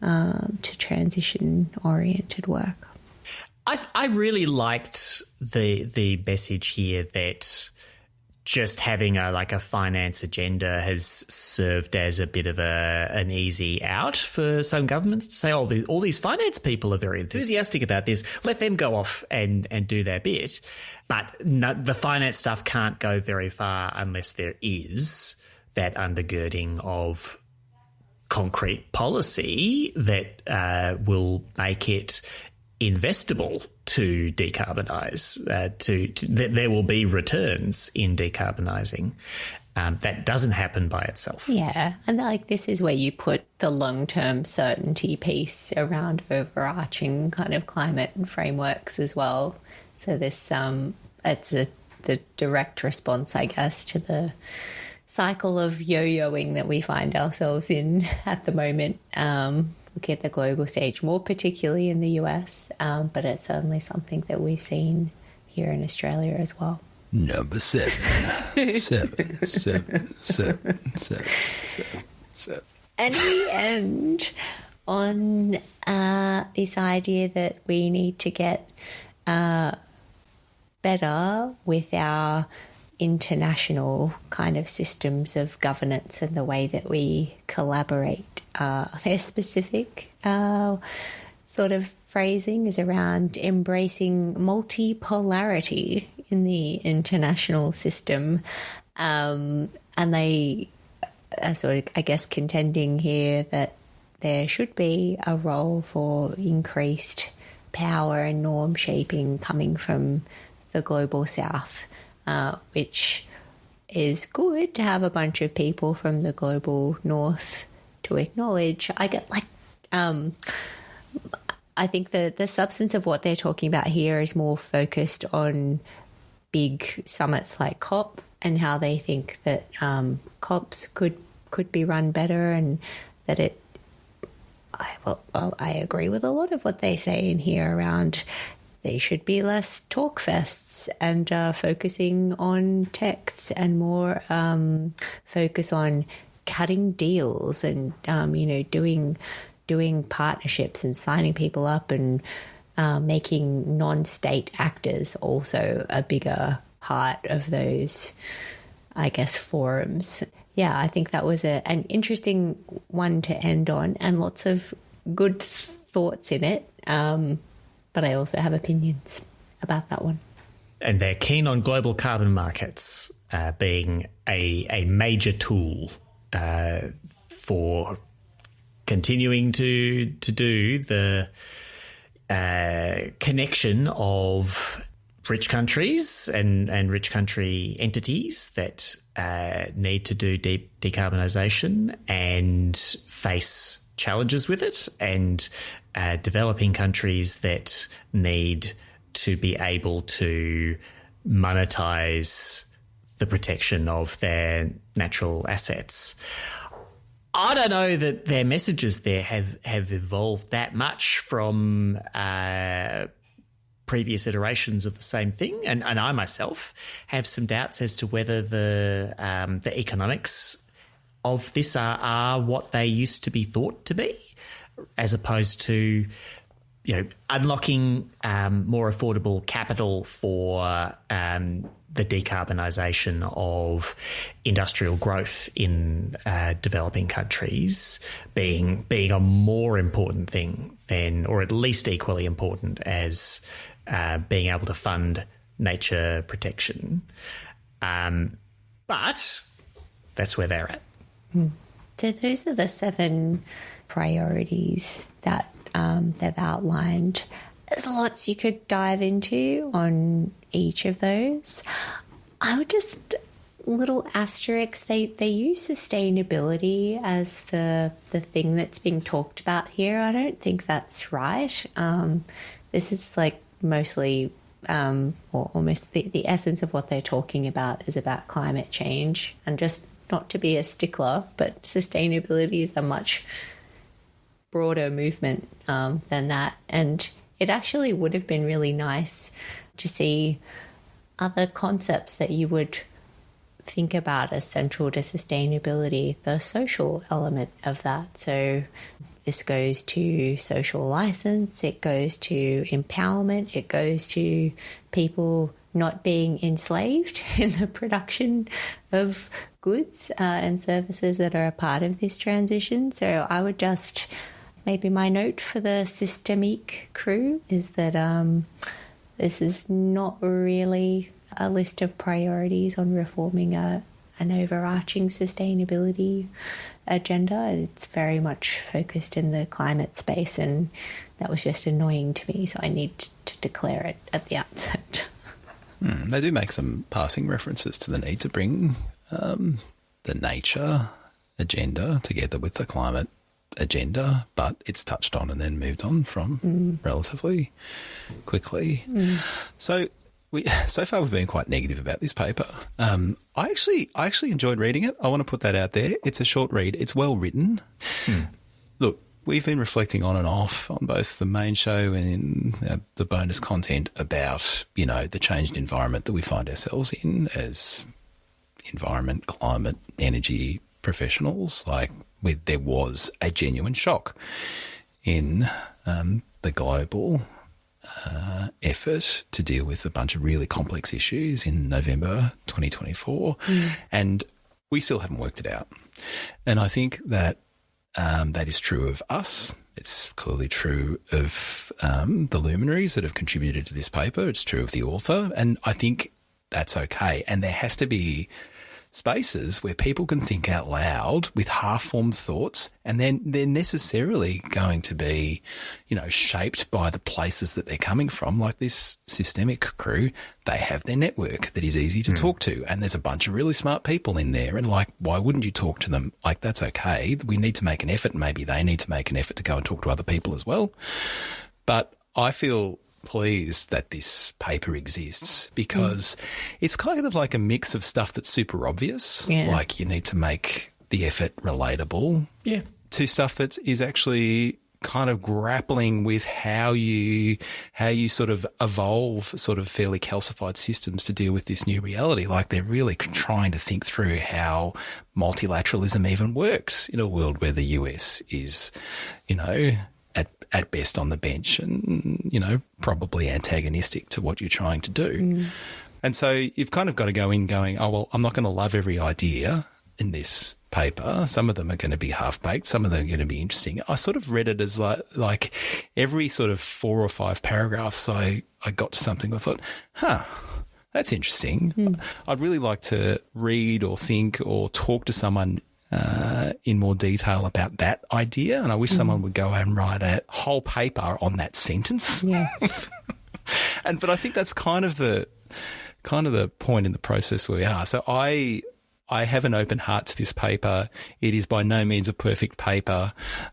to transition-oriented work. I really liked the message here that just having a finance agenda has served as a bit of an easy out for some governments to say, all these finance people are very enthusiastic about this. Let them go off and do their bit. But no, the finance stuff can't go very far unless there is that undergirding of concrete policy that will make it investable to decarbonise, there will be returns in decarbonising. That doesn't happen by itself. Yeah, and this is where you put the long-term certainty piece around overarching kind of climate and frameworks as well. So this, it's the direct response, I guess, to the cycle of yo-yoing that we find ourselves in at the moment. Look at the global stage, more particularly in the US, but it's certainly something that we've seen here in Australia as well. Number 7. 7. And we end on this idea that we need to get better with our international kind of systems of governance and the way that we collaborate. Their specific sort of phrasing is around embracing multipolarity in the international system. And they are sort of, I guess, contending here that there should be a role for increased power and norm shaping coming from the global south, which is good to have a bunch of people from the global north to acknowledge. I think the substance of what they're talking about here is more focused on big summits like COP and how they think that COPs could be run better, and that I agree with a lot of what they say in here around they should be less talk fests and focusing on texts and more focus on cutting deals and, doing partnerships and signing people up and making non-state actors also a bigger part of those, I guess, forums. Yeah, I think that was an interesting one to end on, and lots of good thoughts in it. But I also have opinions about that one. And they're keen on global carbon markets being a major tool for continuing to do the connection of rich countries and rich country entities that need to do decarbonisation and face challenges with it, and developing countries that need to be able to monetize the protection of their natural assets. I don't know that their messages there have evolved that much from previous iterations of the same thing, and I myself have some doubts as to whether the economics of this are what they used to be thought to be, as opposed to unlocking more affordable capital for the decarbonisation of industrial growth in developing countries being a more important thing than, or at least equally important as being able to fund nature protection. But that's where they're at. So those are the 7 priorities that they've outlined. There's lots you could dive into on each of those. I would just, little asterisks, they use sustainability as the thing that's being talked about here. I don't think that's right. This is like mostly or almost the essence of what they're talking about is about climate change, and just not to be a stickler, but sustainability is a much broader movement than that. And it actually would have been really nice to see other concepts that you would think about as central to sustainability, the social element of that. So this goes to social license, it goes to empowerment, it goes to people not being enslaved in the production of goods and services that are a part of this transition. So I would just, maybe my note for the systemic crew is that this is not really a list of priorities on reforming an overarching sustainability agenda. It's very much focused in the climate space, and that was just annoying to me, so I need to declare it at the outset. They do make some passing references to the need to bring the nature agenda together with the climate agenda, but it's touched on and then moved on from relatively quickly. So far we've been quite negative about this paper. I actually enjoyed reading it. I want to put that out there. It's a short read. It's well written. Look, we've been reflecting on and off on both the main show and in the bonus content about, the changed environment that we find ourselves in as environment, climate, energy professionals. There was a genuine shock in the global effort to deal with a bunch of really complex issues in November 2024, and we still haven't worked it out. And I think that that is true of us. It's clearly true of the luminaries that have contributed to this paper. It's true of the author, and I think that's okay. And there has to be spaces where people can think out loud with half-formed thoughts, and then they're necessarily going to be, shaped by the places that they're coming from. Like this systemic crew, they have their network that is easy to talk to, and there's a bunch of really smart people in there, and why wouldn't you talk to them? That's okay. We need to make an effort, and maybe they need to make an effort to go and talk to other people as well. But I feel pleased that this paper exists because it's kind of like a mix of stuff that's super obvious, like you need to make the effort relatable, to stuff that is actually kind of grappling with how you sort of evolve sort of fairly calcified systems to deal with this new reality. Like they're really trying to think through how multilateralism even works in a world where the US is, at best on the bench and, probably antagonistic to what you're trying to do. And so you've kind of got to go in going, oh, well, I'm not going to love every idea in this paper. Some of them are going to be half-baked. Some of them are going to be interesting. I sort of read it as like every sort of 4 or 5 paragraphs I got to something. I thought, that's interesting. I'd really like to read or think or talk to someone in more detail about that idea. And I wish someone would go and write a whole paper on that sentence. Yeah. But I think that's kind of the point in the process where we are. So I have an open heart to this paper. It is by no means a perfect paper.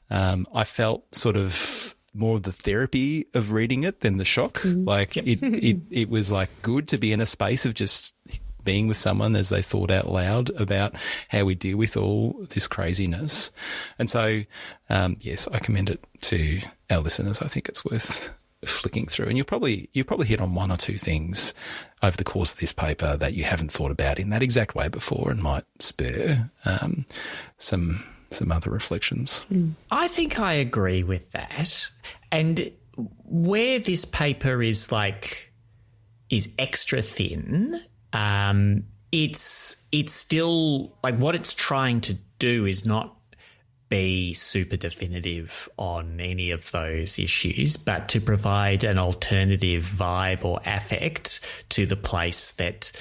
I felt sort of more of the therapy of reading it than the shock. Like it was like good to be in a space of just being with someone as they thought out loud about how we deal with all this craziness. And so, yes, I commend it to our listeners. I think it's worth flicking through, and you probably hit on 1 or 2 things over the course of this paper that you haven't thought about in that exact way before, and might spur some other reflections. I think I agree with that. And where this paper is extra thin, it's still like what it's trying to do is not be super definitive on any of those issues, but to provide an alternative vibe or affect to the place that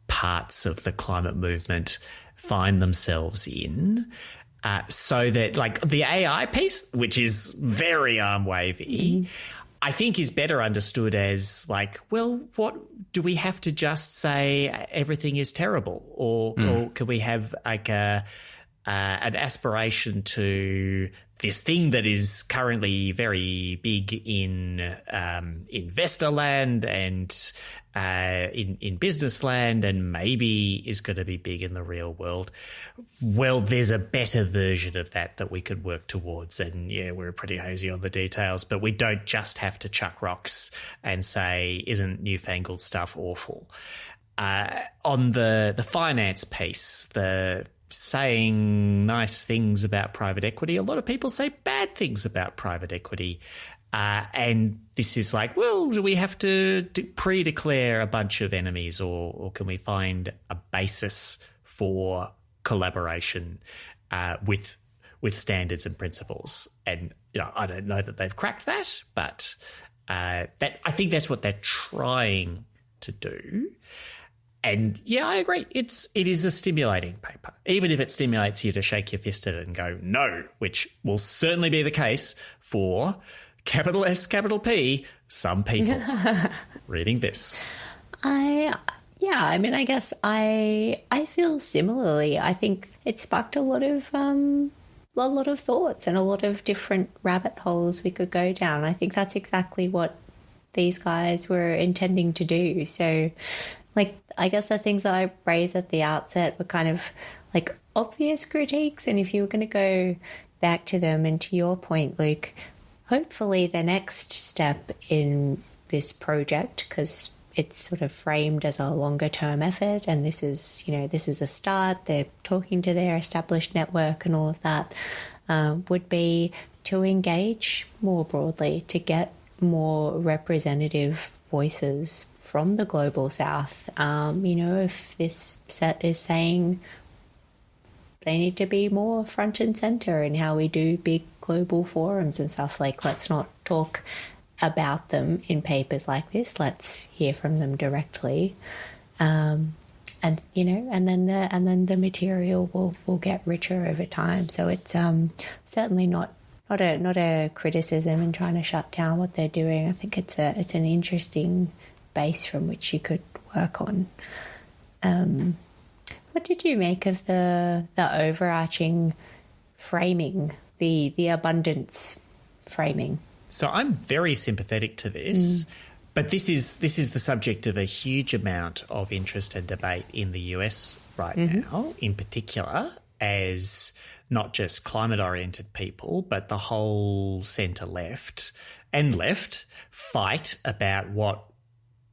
parts of the climate movement find themselves in. So that like the AI piece, which is very arm wavy, I think is better understood as like, well, what do we have to just say everything is terrible, or can we have like an aspiration to this thing that is currently very big in investor land and in business land, and maybe is going to be big in the real world. Well, there's a better version of that we could work towards. And yeah, we're pretty hazy on the details, but we don't just have to chuck rocks and say, isn't newfangled stuff awful? On the finance piece, the saying nice things about private equity, a lot of people say bad things about private equity. And this is like, well, do we have to pre-declare a bunch of enemies, or can we find a basis for collaboration with standards and principles? And I don't know that they've cracked that, but that I think that's what they're trying to do. And yeah, I agree. It is a stimulating paper, even if it stimulates you to shake your fist at it and go no, which will certainly be the case for capital S, capital P, some people reading this. I guess I feel similarly. I think it sparked a lot of thoughts and a lot of different rabbit holes we could go down. I think that's exactly what these guys were intending to do. So, I guess the things that I raised at the outset were kind of like obvious critiques, and if you were going to go back to them, and to your point, Luke, hopefully the next step in this project, because it's sort of framed as a longer term effort, and this is a start, they're talking to their established network and all of that, would be to engage more broadly, to get more representative voices from the global south. If this set is saying they need to be more front and center in how we do big global forums and stuff, like, let's not talk about them in papers like this, let's hear from them directly. And then the material will get richer over time. So it's certainly not a criticism in trying to shut down what they're doing. I think it's an interesting base from which you could work on. What did you make of the overarching framing, the abundance framing? So I'm very sympathetic to this, but this is the subject of a huge amount of interest and debate in the US right now, in particular, as not just climate-oriented people, but the whole centre-left and left fight about what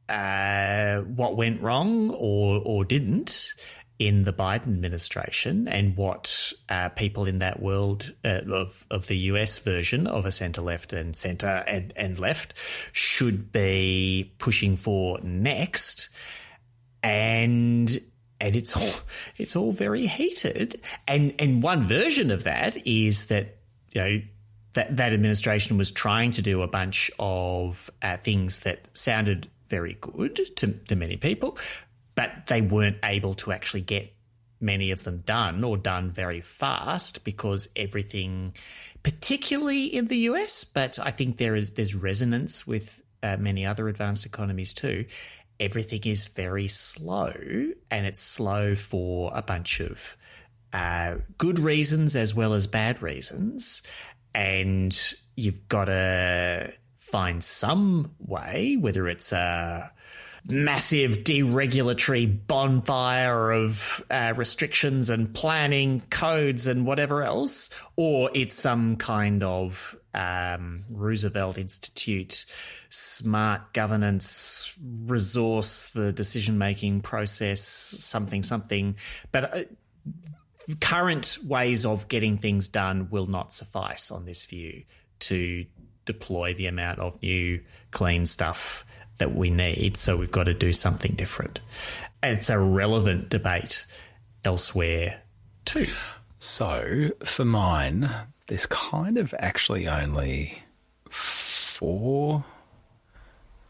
went wrong or didn't, in the Biden administration and what people in that world of the US version of a centre-left and centre and left should be pushing for next. And it's all very heated. And one version of that is that, that administration was trying to do a bunch of things that sounded very good to many people, but they weren't able to actually get many of them done or done very fast because everything, particularly in the US, but I think there's resonance with many other advanced economies too, everything is very slow, and it's slow for a bunch of good reasons as well as bad reasons. And you've got to find some way, whether it's a massive deregulatory bonfire of restrictions and planning codes and whatever else, or it's some kind of Roosevelt Institute smart governance resource, the decision-making process, something. But current ways of getting things done will not suffice on this view to deploy the amount of new clean stuff that we need. So we've got to do something different. And it's a relevant debate elsewhere too. So for mine, there's kind of actually only 4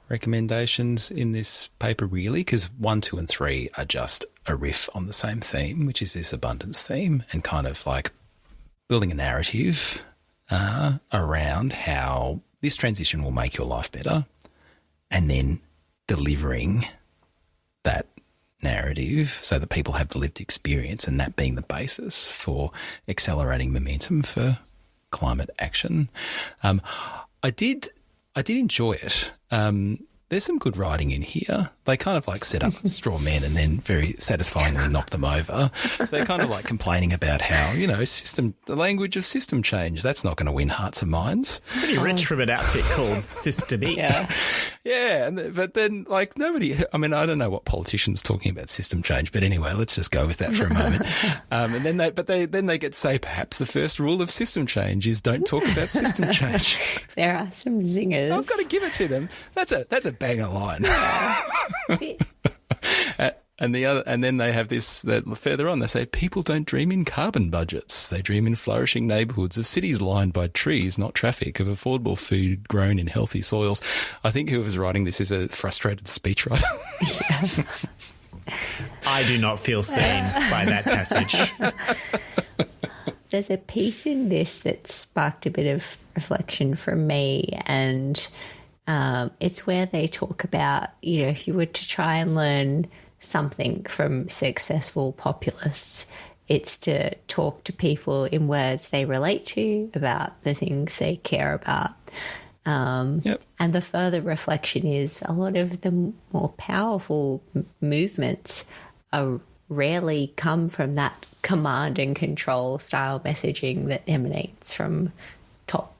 recommendations in this paper, really, because 1, 2, and 3 are just a riff on the same theme, which is this abundance theme, and kind of like building a narrative around how this transition will make your life better, and then delivering that narrative so that people have the lived experience, and that being the basis for accelerating momentum for climate action. I did enjoy it. There's some good writing in here. They kind of like set up straw men and then very satisfyingly knock them over. So they're kind of like complaining about how, the language of system change, that's not going to win hearts and minds. Pretty rich from an outfit called System E. Yeah. But then like nobody, I don't know what politicians talking about system change, but anyway, let's just go with that for a moment. And then they get to say perhaps the first rule of system change is don't talk about system change. There are some zingers. I've got to give it to them. That's a banger line. And then they have this that further on. They say people don't dream in carbon budgets. They dream in flourishing neighbourhoods of cities lined by trees, not traffic, of affordable food grown in healthy soils. I think whoever's writing this is a frustrated speechwriter. I do not feel seen by that passage. There's a piece in this that sparked a bit of reflection from me, and it's where they talk about, if you were to try and learn something from successful populists, it's to talk to people in words they relate to about the things they care about. Yep. And the further reflection is a lot of the more powerful movements rarely come from that command and control style messaging that emanates from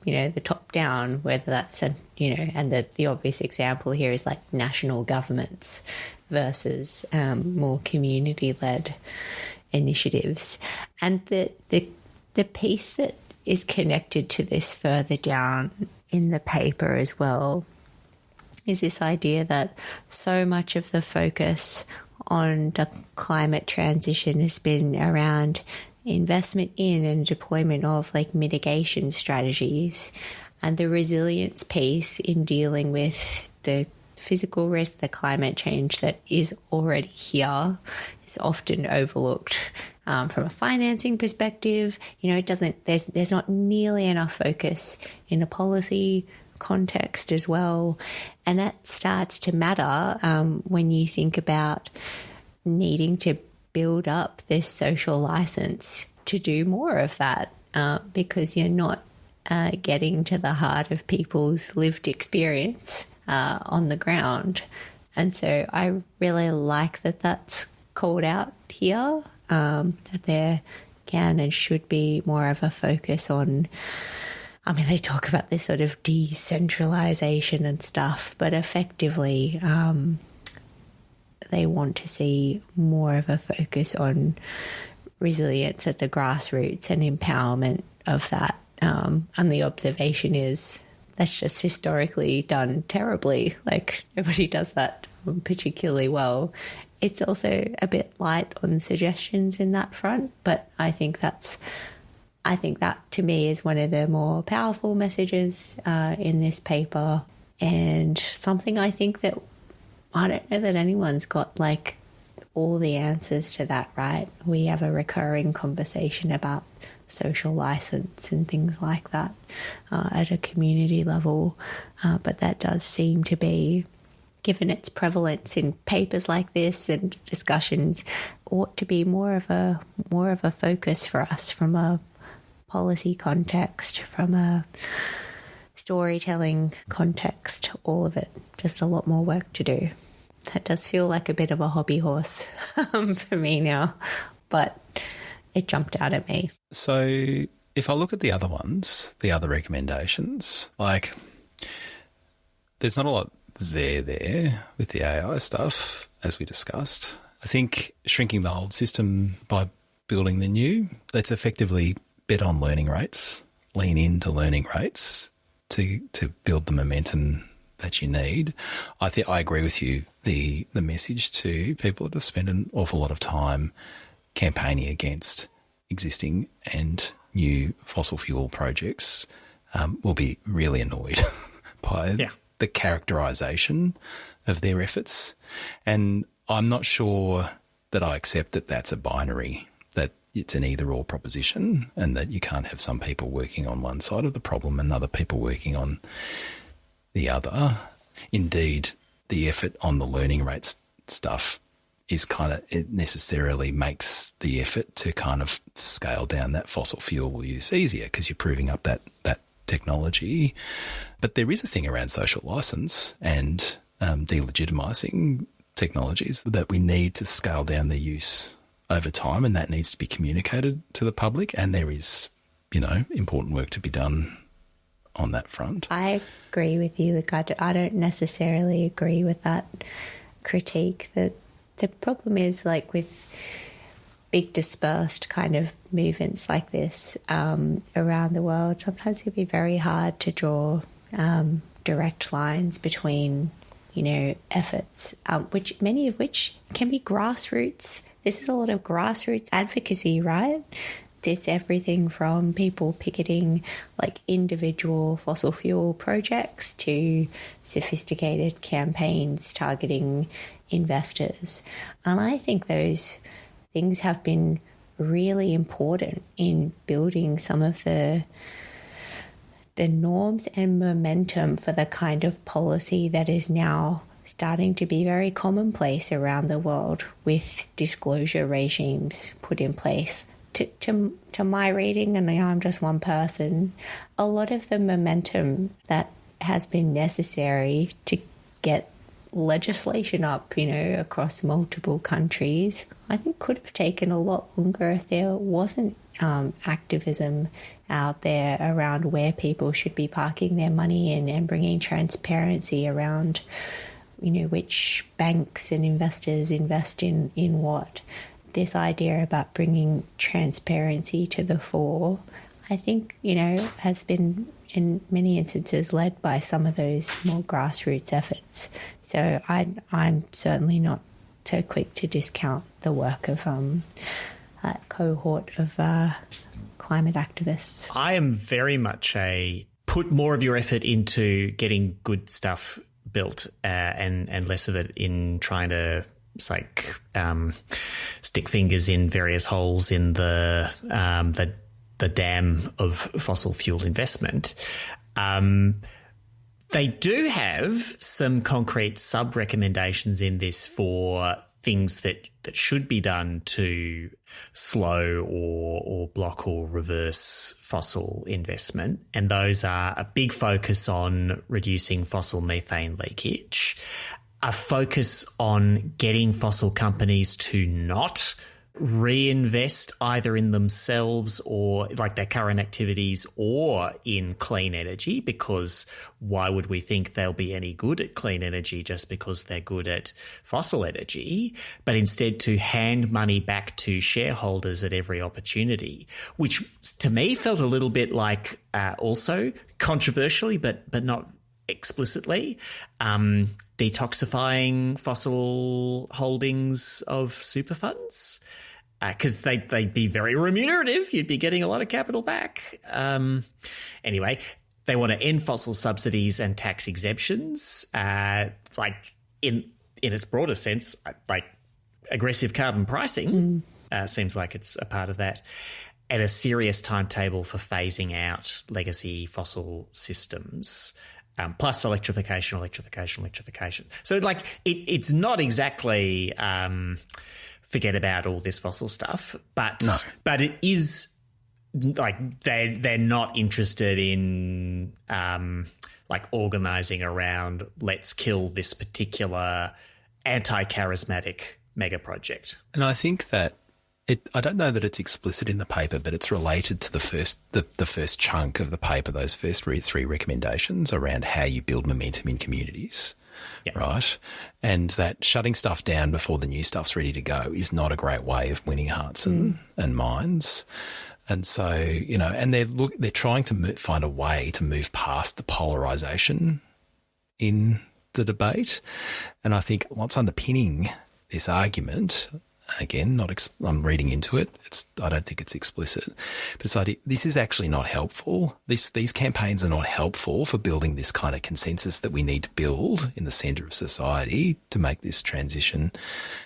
the top down, whether that's, and the obvious example here is like national governments versus more community-led initiatives. And the piece that is connected to this further down in the paper as well is this idea that so much of the focus on the climate transition has been around investment in and deployment of like mitigation strategies, and the resilience piece in dealing with the physical risk, the climate change that is already here, is often overlooked. From a financing perspective, there's not nearly enough focus in a policy context as well. And that starts to matter when you think about needing to build up this social license to do more of that, because you're not getting to the heart of people's lived experience on the ground. And so I really like that that's called out here, that there can and should be more of a focus on, they talk about this sort of decentralization and stuff, but effectively they want to see more of a focus on resilience at the grassroots and empowerment of that. And the observation is that's just historically done terribly. Like, nobody does that particularly well. It's also a bit light on suggestions in that front, but I think that to me is one of the more powerful messages in this paper, and something I think that I don't know that anyone's got like all the answers to that, right? We have a recurring conversation about social license and things like that at a community level, but that does seem to be, given its prevalence in papers like this and discussions, ought to be more of a focus for us from a policy context, from a storytelling context, all of it. Just a lot more work to do. That does feel like a bit of a hobby horse for me now, but it jumped out at me. So if I look at the other ones, the other recommendations, like there's not a lot there with the AI stuff, as we discussed. I think shrinking the old system by building the new, that's effectively bet on learning rates, lean into learning rates to build the momentum that you need. I agree with you. The message to people to spend an awful lot of time campaigning against existing and new fossil fuel projects will be really annoyed by the characterisation of their efforts. And I'm not sure that I accept that that's a binary, that it's an either-or proposition, and that you can't have some people working on one side of the problem and other people working on the other. Indeed, the effort on the learning rates stuff is it necessarily makes the effort to kind of scale down that fossil fuel use easier because you're proving up that technology. But there is a thing around social license and delegitimising technologies that we need to scale down their use over time, and that needs to be communicated to the public, and there is, important work to be done on that front. I agree with you. Like, I don't necessarily agree with that critique. That the problem is, like, with big dispersed kind of movements like this around the world, sometimes it can be very hard to draw direct lines between, efforts, many of which can be grassroots. This is a lot of grassroots advocacy, right? It's everything from people picketing like individual fossil fuel projects to sophisticated campaigns targeting investors. And I think those things have been really important in building some of the norms and momentum for the kind of policy that is now starting to be very commonplace around the world, with disclosure regimes put in place. To my reading, and I'm just one person, a lot of the momentum that has been necessary to get legislation up, across multiple countries, I think could have taken a lot longer if there wasn't activism out there around where people should be parking their money in, and bringing transparency around, which banks and investors invest in what. This idea about bringing transparency to the fore, I think, has been in many instances led by some of those more grassroots efforts. So I'm certainly not so quick to discount the work of that cohort of climate activists. I am very much put more of your effort into getting good stuff built and less of it in trying to stick fingers in various holes in the dam of fossil fuel investment. They do have some concrete sub-recommendations in this for things that should be done to slow or block or reverse fossil investment. And those are a big focus on reducing fossil methane leakage, a focus on getting fossil companies to not reinvest either in themselves or like their current activities or in clean energy, because why would we think they'll be any good at clean energy just because they're good at fossil energy, but instead to hand money back to shareholders at every opportunity, which to me felt a little bit like also controversially, but not explicitly, detoxifying fossil holdings of super funds, because they'd be very remunerative. You'd be getting a lot of capital back. Anyway, they want to end fossil subsidies and tax exemptions, like in its broader sense, like aggressive carbon pricing seems like it's a part of that, and a serious timetable for phasing out legacy fossil systems. Plus electrification. So, like, it's not exactly forget about all this fossil stuff, but it is like they're not interested in like organising around let's kill this particular anti-charismatic mega project. And I think that I don't know that it's explicit in the paper, but it's related to the first chunk of the paper, those first three recommendations around how you build momentum in communities, right? And that shutting stuff down before the new stuff's ready to go is not a great way of winning hearts and minds. And so, you know, and they're trying to find a way to move past the polarisation in the debate. And I think what's underpinning this argument, again, I'm reading into it. I don't think it's explicit, but it's like this is actually not helpful. These campaigns are not helpful for building this kind of consensus that we need to build in the centre of society to make this transition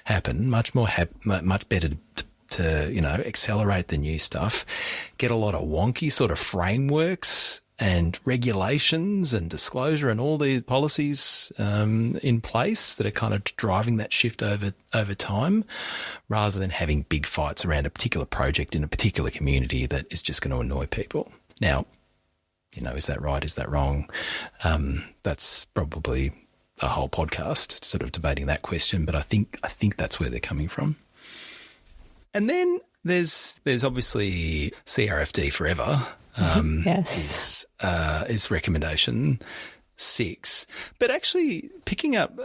happen. Much better to accelerate the new stuff, get a lot of wonky sort of frameworks and regulations and disclosure and all the policies in place that are kind of driving that shift over time, rather than having big fights around a particular project in a particular community that is just going to annoy people. Now, you know, is that right? Is that wrong? That's probably a whole podcast sort of debating that question, but I think that's where they're coming from. And then there's obviously CRFD forever. Yes. Is recommendation 6. But actually picking up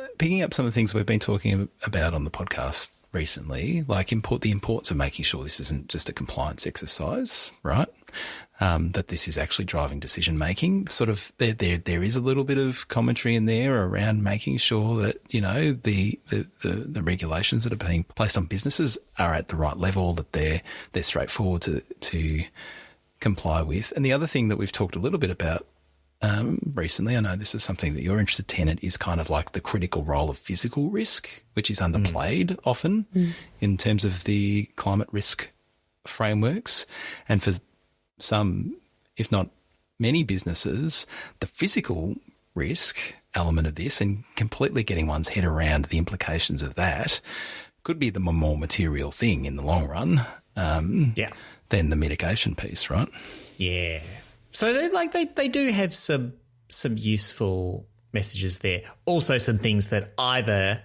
some of the things we've been talking about on the podcast recently, like the importance of making sure this isn't just a compliance exercise, right? That this is actually driving decision making. Sort of there is a little bit of commentary in there around making sure that, you know, the regulations that are being placed on businesses are at the right level, that they're straightforward to comply with. And the other thing that we've talked a little bit about recently, I know this is something that you're interested in, it is kind of like the critical role of physical risk, which is underplayed often in terms of the climate risk frameworks. And for some, if not many businesses, the physical risk element of this and completely getting one's head around the implications of that could be the more material thing in the long run. Than the mitigation piece, right? Yeah. So they do have some useful messages there. Also some things that either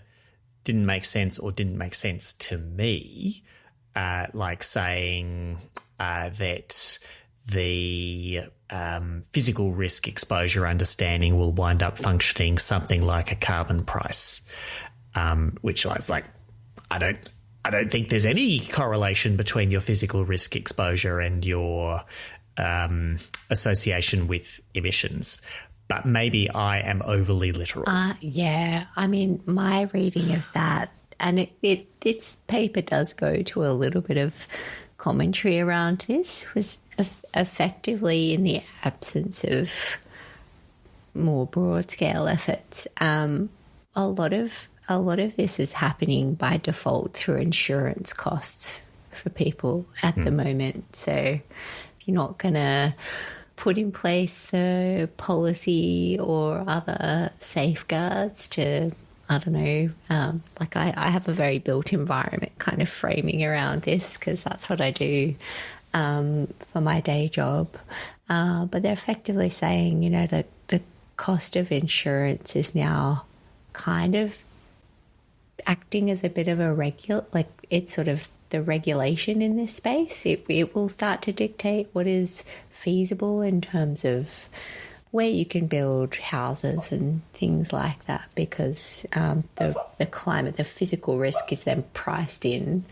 didn't make sense or didn't make sense to me, like saying that the physical risk exposure understanding will wind up functioning something like a carbon price, which I was like, I don't think there's any correlation between your physical risk exposure and your association with emissions. But maybe I am overly literal. Yeah. I mean, my reading of that, and its paper does go to a little bit of commentary around this, was effectively in the absence of more broad scale efforts. A lot of this is happening by default through insurance costs for people at the moment. So if you're not going to put in place the policy or other safeguards to, I don't know, like I have a very built environment kind of framing around this because that's what I do for my day job. But they're effectively saying, you know, that the cost of insurance is now kind of acting as a bit of a like it's sort of the regulation in this space. It will start to dictate what is feasible in terms of where you can build houses and things like that, because the climate, the physical risk is then priced in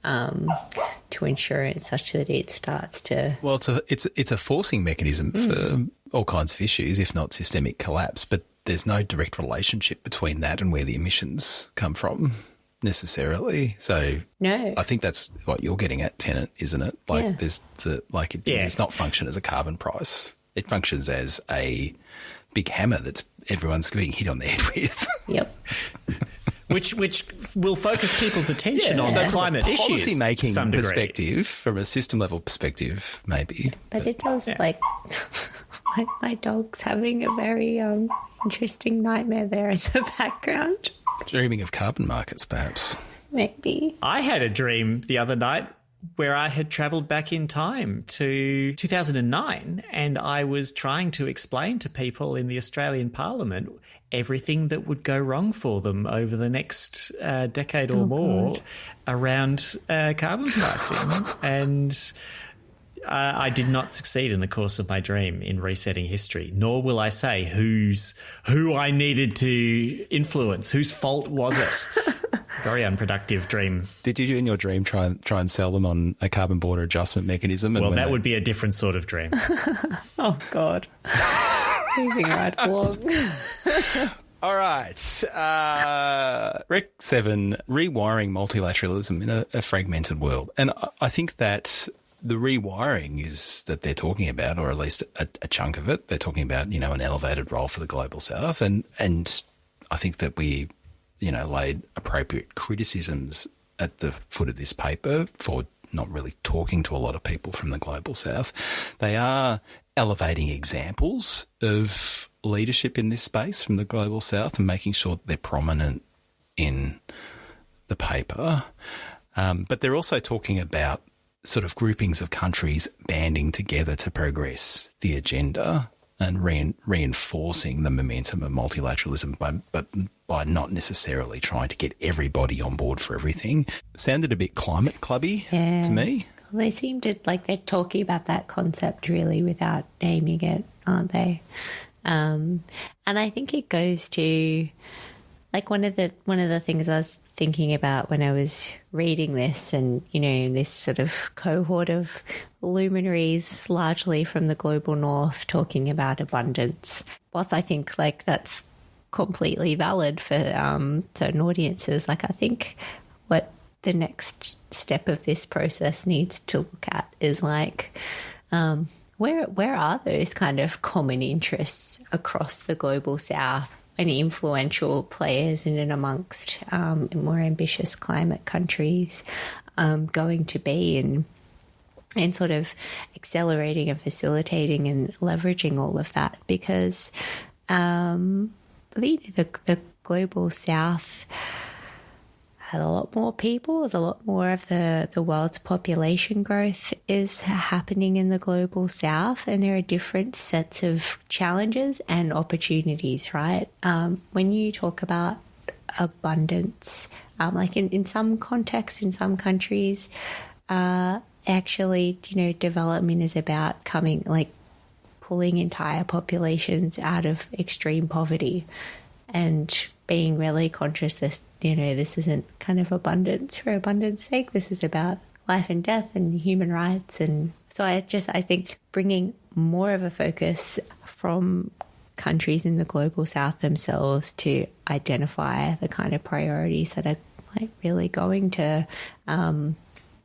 to insurance such that it starts to... Well, it's a forcing mechanism for all kinds of issues, if not systemic collapse, but there's no direct relationship between that and where the emissions come from necessarily. So No. I think that's what you're getting at, Tennant, isn't it? Like Yeah. it does not function as a carbon price. It functions as a big hammer that's everyone's being hit on the head with. Yep. Which will focus people's attention on the climate issues. Policy making to some degree. perspective, from a system level perspective, maybe. But it does, like my dog's having a very interesting nightmare there in the background. Dreaming of carbon markets, perhaps. Maybe. I had a dream the other night where I had travelled back in time to 2009, and I was trying to explain to people in the Australian Parliament everything that would go wrong for them over the next decade or more around carbon pricing. And I did not succeed in the course of my dream in resetting history, nor will I say who I needed to influence, whose fault was it. Very unproductive dream. Did you, in your dream, try and sell them on a carbon border adjustment mechanism? And Well, that would be a different sort of dream. Oh, God. Moving right along. All right. Rec 7, rewiring multilateralism in a fragmented world. And I think that the rewiring is that they're talking about, or at least a chunk of it, they're talking about, an elevated role for the global south. And I think that we, laid appropriate criticisms at the foot of this paper for not really talking to a lot of people from the global south. They are elevating examples of leadership in this space from the global south and making sure that they're prominent in the paper. But they're also talking about sort of groupings of countries banding together to progress the agenda and reinforcing the momentum of multilateralism by not necessarily trying to get everybody on board for everything. Sounded a bit climate clubby to me. Well, they seem to, they're talking about that concept really without naming it, aren't they? And I think it goes to, one of the things I was thinking about when I was reading this, and this sort of cohort of luminaries, largely from the global north, talking about abundance. Whilst I think that's completely valid for certain audiences, I think what the next step of this process needs to look at is where are those kind of common interests across the global south and influential players in and amongst more ambitious climate countries going to be, and sort of accelerating and facilitating and leveraging all of that, because the global south had a lot more people. There's a lot more of the world's population growth is happening in the global south, and there are different sets of challenges and opportunities, right? When you talk about abundance, in some contexts, in some countries, actually, development is about pulling entire populations out of extreme poverty and being really conscious that, this isn't kind of abundance for abundance sake. This is about life and death and human rights. And so I think bringing more of a focus from countries in the global south themselves to identify the kind of priorities that are really going to,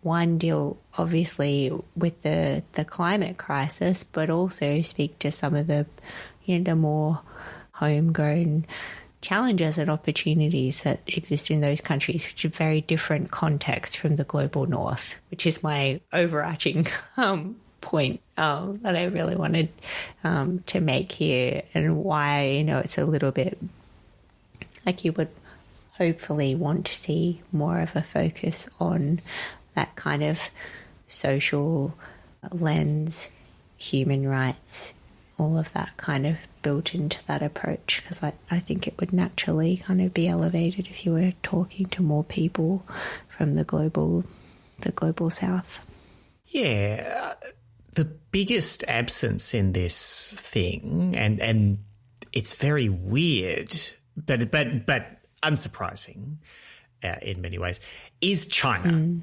one, deal obviously with the climate crisis, but also speak to some of the, the more homegrown challenges and opportunities that exist in those countries, which are very different context from the global north, which is my overarching point that I really wanted to make here, and why, it's a little bit you would hopefully want to see more of a focus on that kind of social lens, human rights, all of that kind of built into that approach, because I think it would naturally kind of be elevated if you were talking to more people from the global the global south. Yeah, the biggest absence in this thing, and it's very weird, but unsurprising in many ways, is China.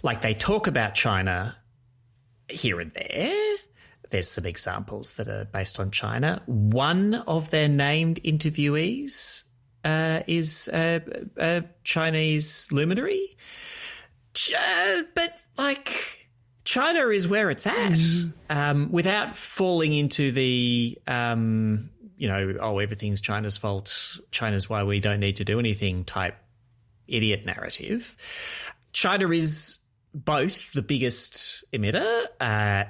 Like, they talk about China here and there. There's some examples that are based on China. One of their named interviewees is a Chinese luminary. But, like, China is where it's at, without falling into the, everything's China's fault, China's why we don't need to do anything type idiot narrative. China is both the biggest emitter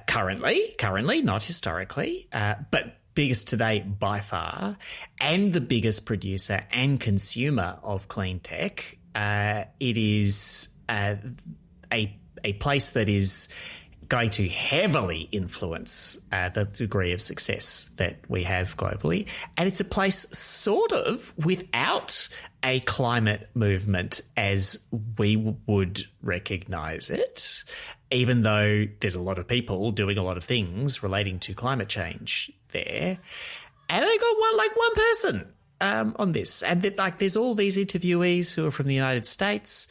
currently, not historically, but biggest today by far, and the biggest producer and consumer of clean tech. It is a place that is going to heavily influence the degree of success that we have globally. And it's a place sort of without a climate movement as we would recognise it, even though there's a lot of people doing a lot of things relating to climate change there. And they got one person on this. And there's all these interviewees who are from the United States.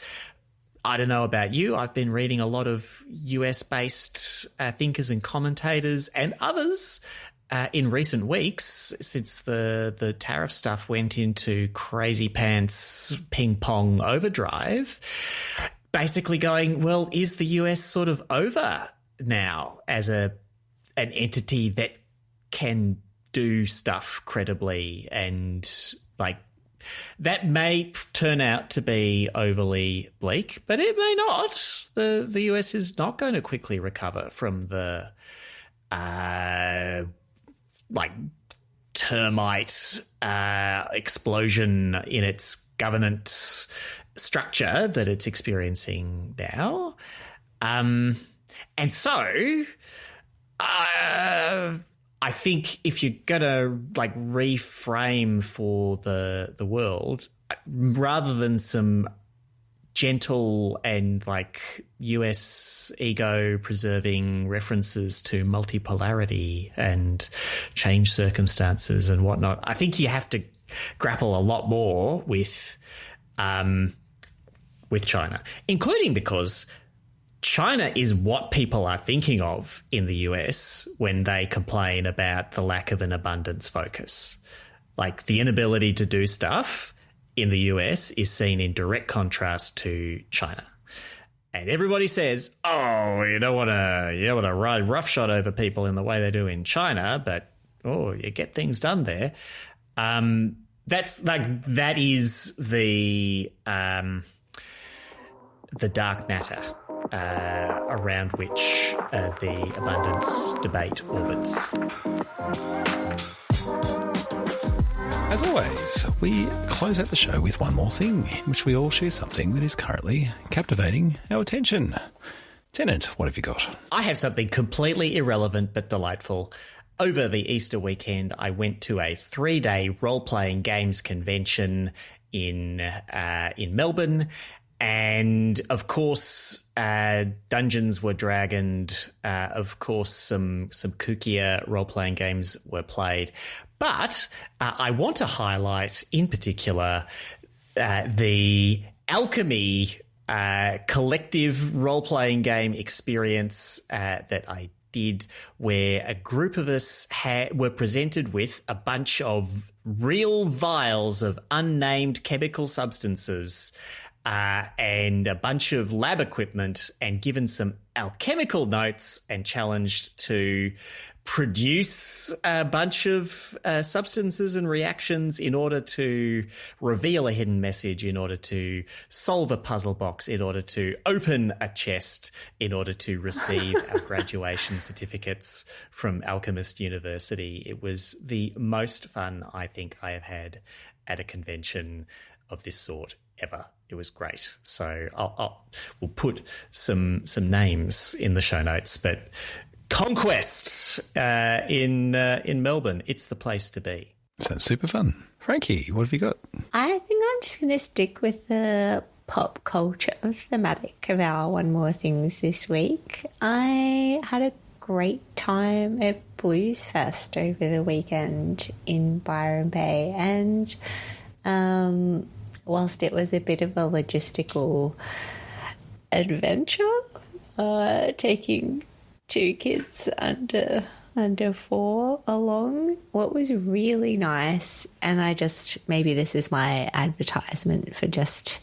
I don't know about you. I've been reading a lot of US-based thinkers and commentators and others in recent weeks since the tariff stuff went into crazy pants ping pong overdrive, basically going, well, is the US sort of over now as an entity that can do stuff credibly? And like, that may turn out to be overly bleak, but it may not. The US is not going to quickly recover from the termite explosion in its governance structure that it's experiencing now. And so I think if you're going to reframe for the world, rather than some gentle and US ego preserving references to multipolarity and change circumstances and whatnot, I think you have to grapple a lot more with China, including because China is what people are thinking of in the US when they complain about the lack of an abundance focus. Like, the inability to do stuff in the US is seen in direct contrast to China. And everybody says, oh, you don't want to ride roughshod over people in the way they do in China, but you get things done there. That is the dark matter around which the abundance debate orbits. As always, we close out the show with one more thing, in which we all share something that is currently captivating our attention. Tennant, what have you got? I have something completely irrelevant but delightful. Over the Easter weekend, I went to a 3-day role-playing games convention in Melbourne. And, of course, Dungeons were Dragoned. Of course, some kookier role-playing games were played. But I want to highlight, in particular, the Alchemy collective role-playing game experience that I did, where a group of us were presented with a bunch of real vials of unnamed chemical substances and a bunch of lab equipment, and given some alchemical notes and challenged to produce a bunch of substances and reactions in order to reveal a hidden message, in order to solve a puzzle box, in order to open a chest, in order to receive our graduation certificates from Alchemist University. It was the most fun I think I have had at a convention of this sort ever. It was great. So we'll put some names in the show notes, but Conquest in Melbourne, it's the place to be. Sounds super fun. Frankie, what have you got? I think I'm just going to stick with the pop culture thematic of our One More Things this week. I had a great time at Blues Fest over the weekend in Byron Bay, and whilst it was a bit of a logistical adventure, taking two kids under 4 along, what was really nice, and maybe this is my advertisement for just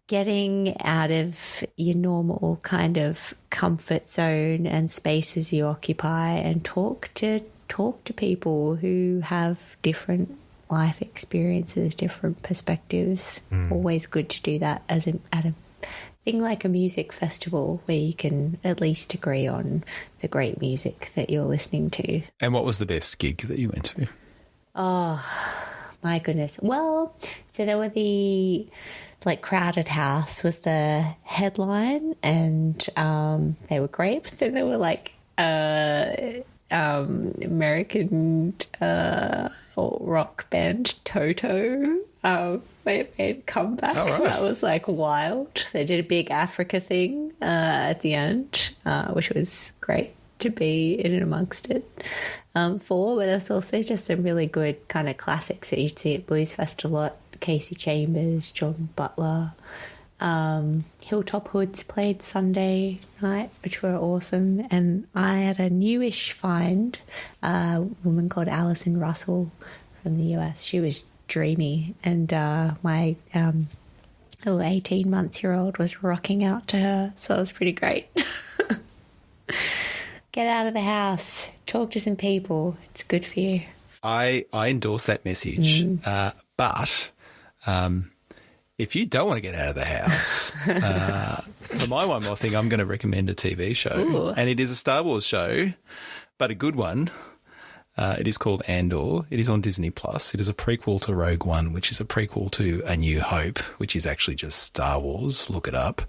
getting out of your normal kind of comfort zone and spaces you occupy and talk to people who have different life experiences, different perspectives. Always good to do that at a thing like a music festival where you can at least agree on the great music that you're listening to. And what was the best gig that you went to? Oh, my goodness. Well, so there were Crowded House was the headline, and they were great. But then there were American rock band Toto made a comeback. Oh, right. That was wild. They did a big Africa thing at the end, which was great to be in and amongst it for. But there's also just some really good kind of classics that you see at Blues Fest a lot. Casey Chambers, John Butler, Hilltop Hoods played Sunday night, which were awesome. And I had a newish find, a woman called Alison Russell from the US. She was dreamy, and my little 18-month-year-old was rocking out to her, so it was pretty great. Get out of the house, talk to some people. It's good for you. I endorse that message, but if you don't want to get out of the house, for my one more thing, I'm going to recommend a TV show. Ooh. And it is a Star Wars show, but a good one. It is called Andor. It is on Disney+. It is a prequel to Rogue One, which is a prequel to A New Hope, which is actually just Star Wars. Look it up.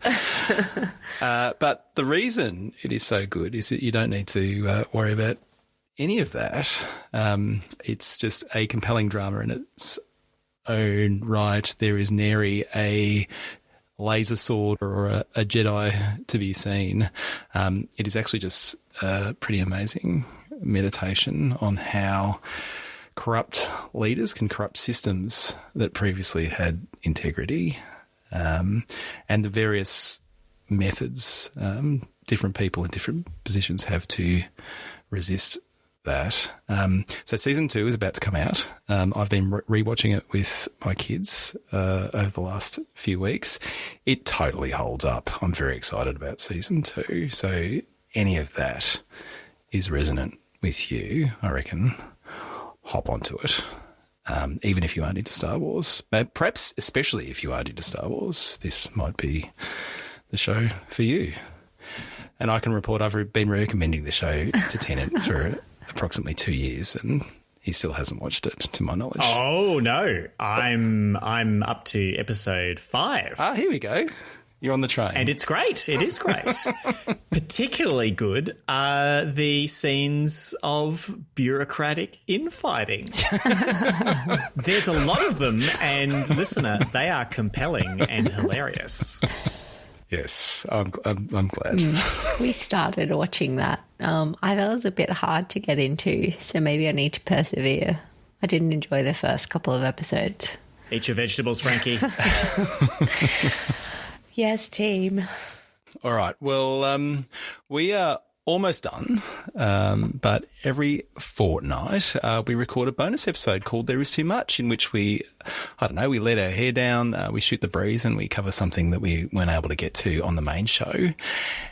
But the reason it is so good is that you don't need to worry about any of that. It's just a compelling drama in its own right. There is nary a laser sword or a Jedi to be seen. It is actually just pretty amazing meditation on how corrupt leaders can corrupt systems that previously had integrity, and the various methods different people in different positions have to resist that. So season 2 is about to come out. I've been rewatching it with my kids over the last few weeks. It totally holds up. I'm very excited about season 2. So any of that is resonant with you, I reckon, hop onto it. Even if you aren't into Star Wars, perhaps especially if you aren't into Star Wars, this might be the show for you. And I can report I've been recommending the show to Tennant for approximately 2 years, and he still hasn't watched it, to my knowledge. Oh no, I'm up to episode 5. Ah, here we go. You're on the train. And it's great. It is great. Particularly good are the scenes of bureaucratic infighting. There's a lot of them, and listener, they are compelling and hilarious. Yes, I'm glad. We started watching that. I thought it was a bit hard to get into, so maybe I need to persevere. I didn't enjoy the first couple of episodes. Eat your vegetables, Frankie. Yes, team. All right. Well, we are almost done, but every fortnight we record a bonus episode called There Is Too Much, in which we let our hair down, we shoot the breeze, and we cover something that we weren't able to get to on the main show.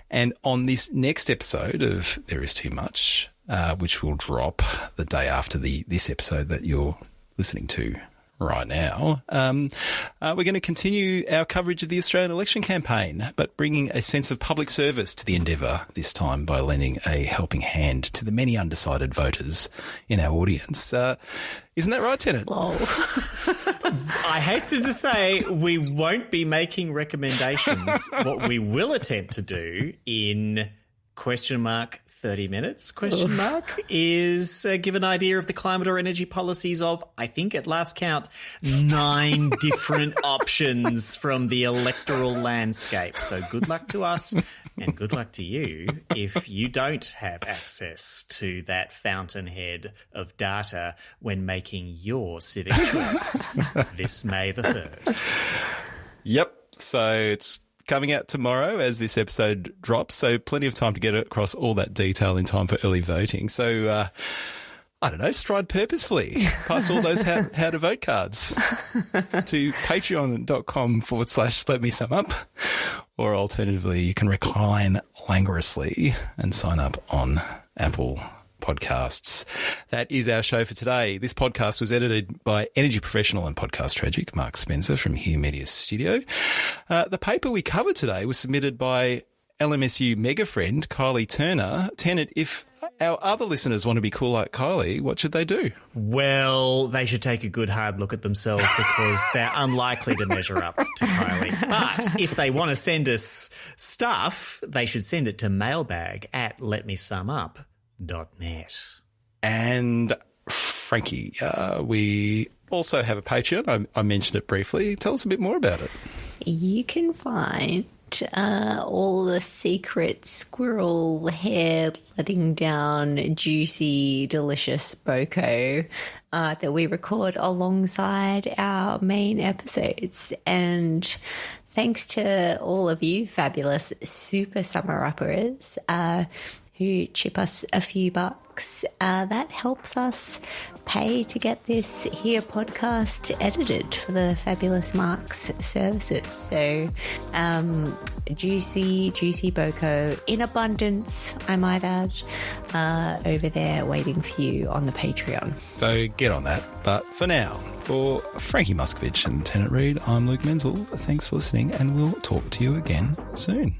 And on this next episode of There Is Too Much, which will drop the day after this episode that you're listening to right now, we're going to continue our coverage of the Australian election campaign, but bringing a sense of public service to the endeavour, this time by lending a helping hand to the many undecided voters in our audience. Isn't that right, Tennant? I hasten to say we won't be making recommendations. What we will attempt to do in question mark 30 minutes question mark is give an idea of the climate or energy policies of, I think at last count, 9 different options from the electoral landscape. So good luck to us and good luck to you if you don't have access to that fountainhead of data when making your civic choice this May the 3rd. Yep. So it's coming out tomorrow as this episode drops, so plenty of time to get across all that detail in time for early voting. So, I don't know, stride purposefully past all those how to vote cards to patreon.com/let me sum up, or alternatively, you can recline languorously and sign up on Apple Podcasts. That is our show for today. This podcast was edited by energy professional and podcast tragic Mark Spencer from Hugh Media Studio. The paper we covered today was submitted by LMSU mega friend Kylie Turner. Tennant, if our other listeners want to be cool like Kylie, what should they do? Well, they should take a good hard look at themselves because they're unlikely to measure up to Kylie. But if they want to send us stuff, they should send it to mailbag@letmesumup.net. And Frankie, we also have a Patreon. I mentioned it briefly. Tell us a bit more about it. You can find all the secret squirrel hair letting down juicy, delicious boko that we record alongside our main episodes. And thanks to all of you fabulous super summer-uppers who chip us a few bucks, that helps us pay to get this here podcast edited for the fabulous Mark's services. So juicy boko in abundance, I might add, over there waiting for you on the Patreon. So get on that. But for now, for Frankie Muscovich and Tennant Reid, I'm Luke Menzel. Thanks for listening, and we'll talk to you again soon.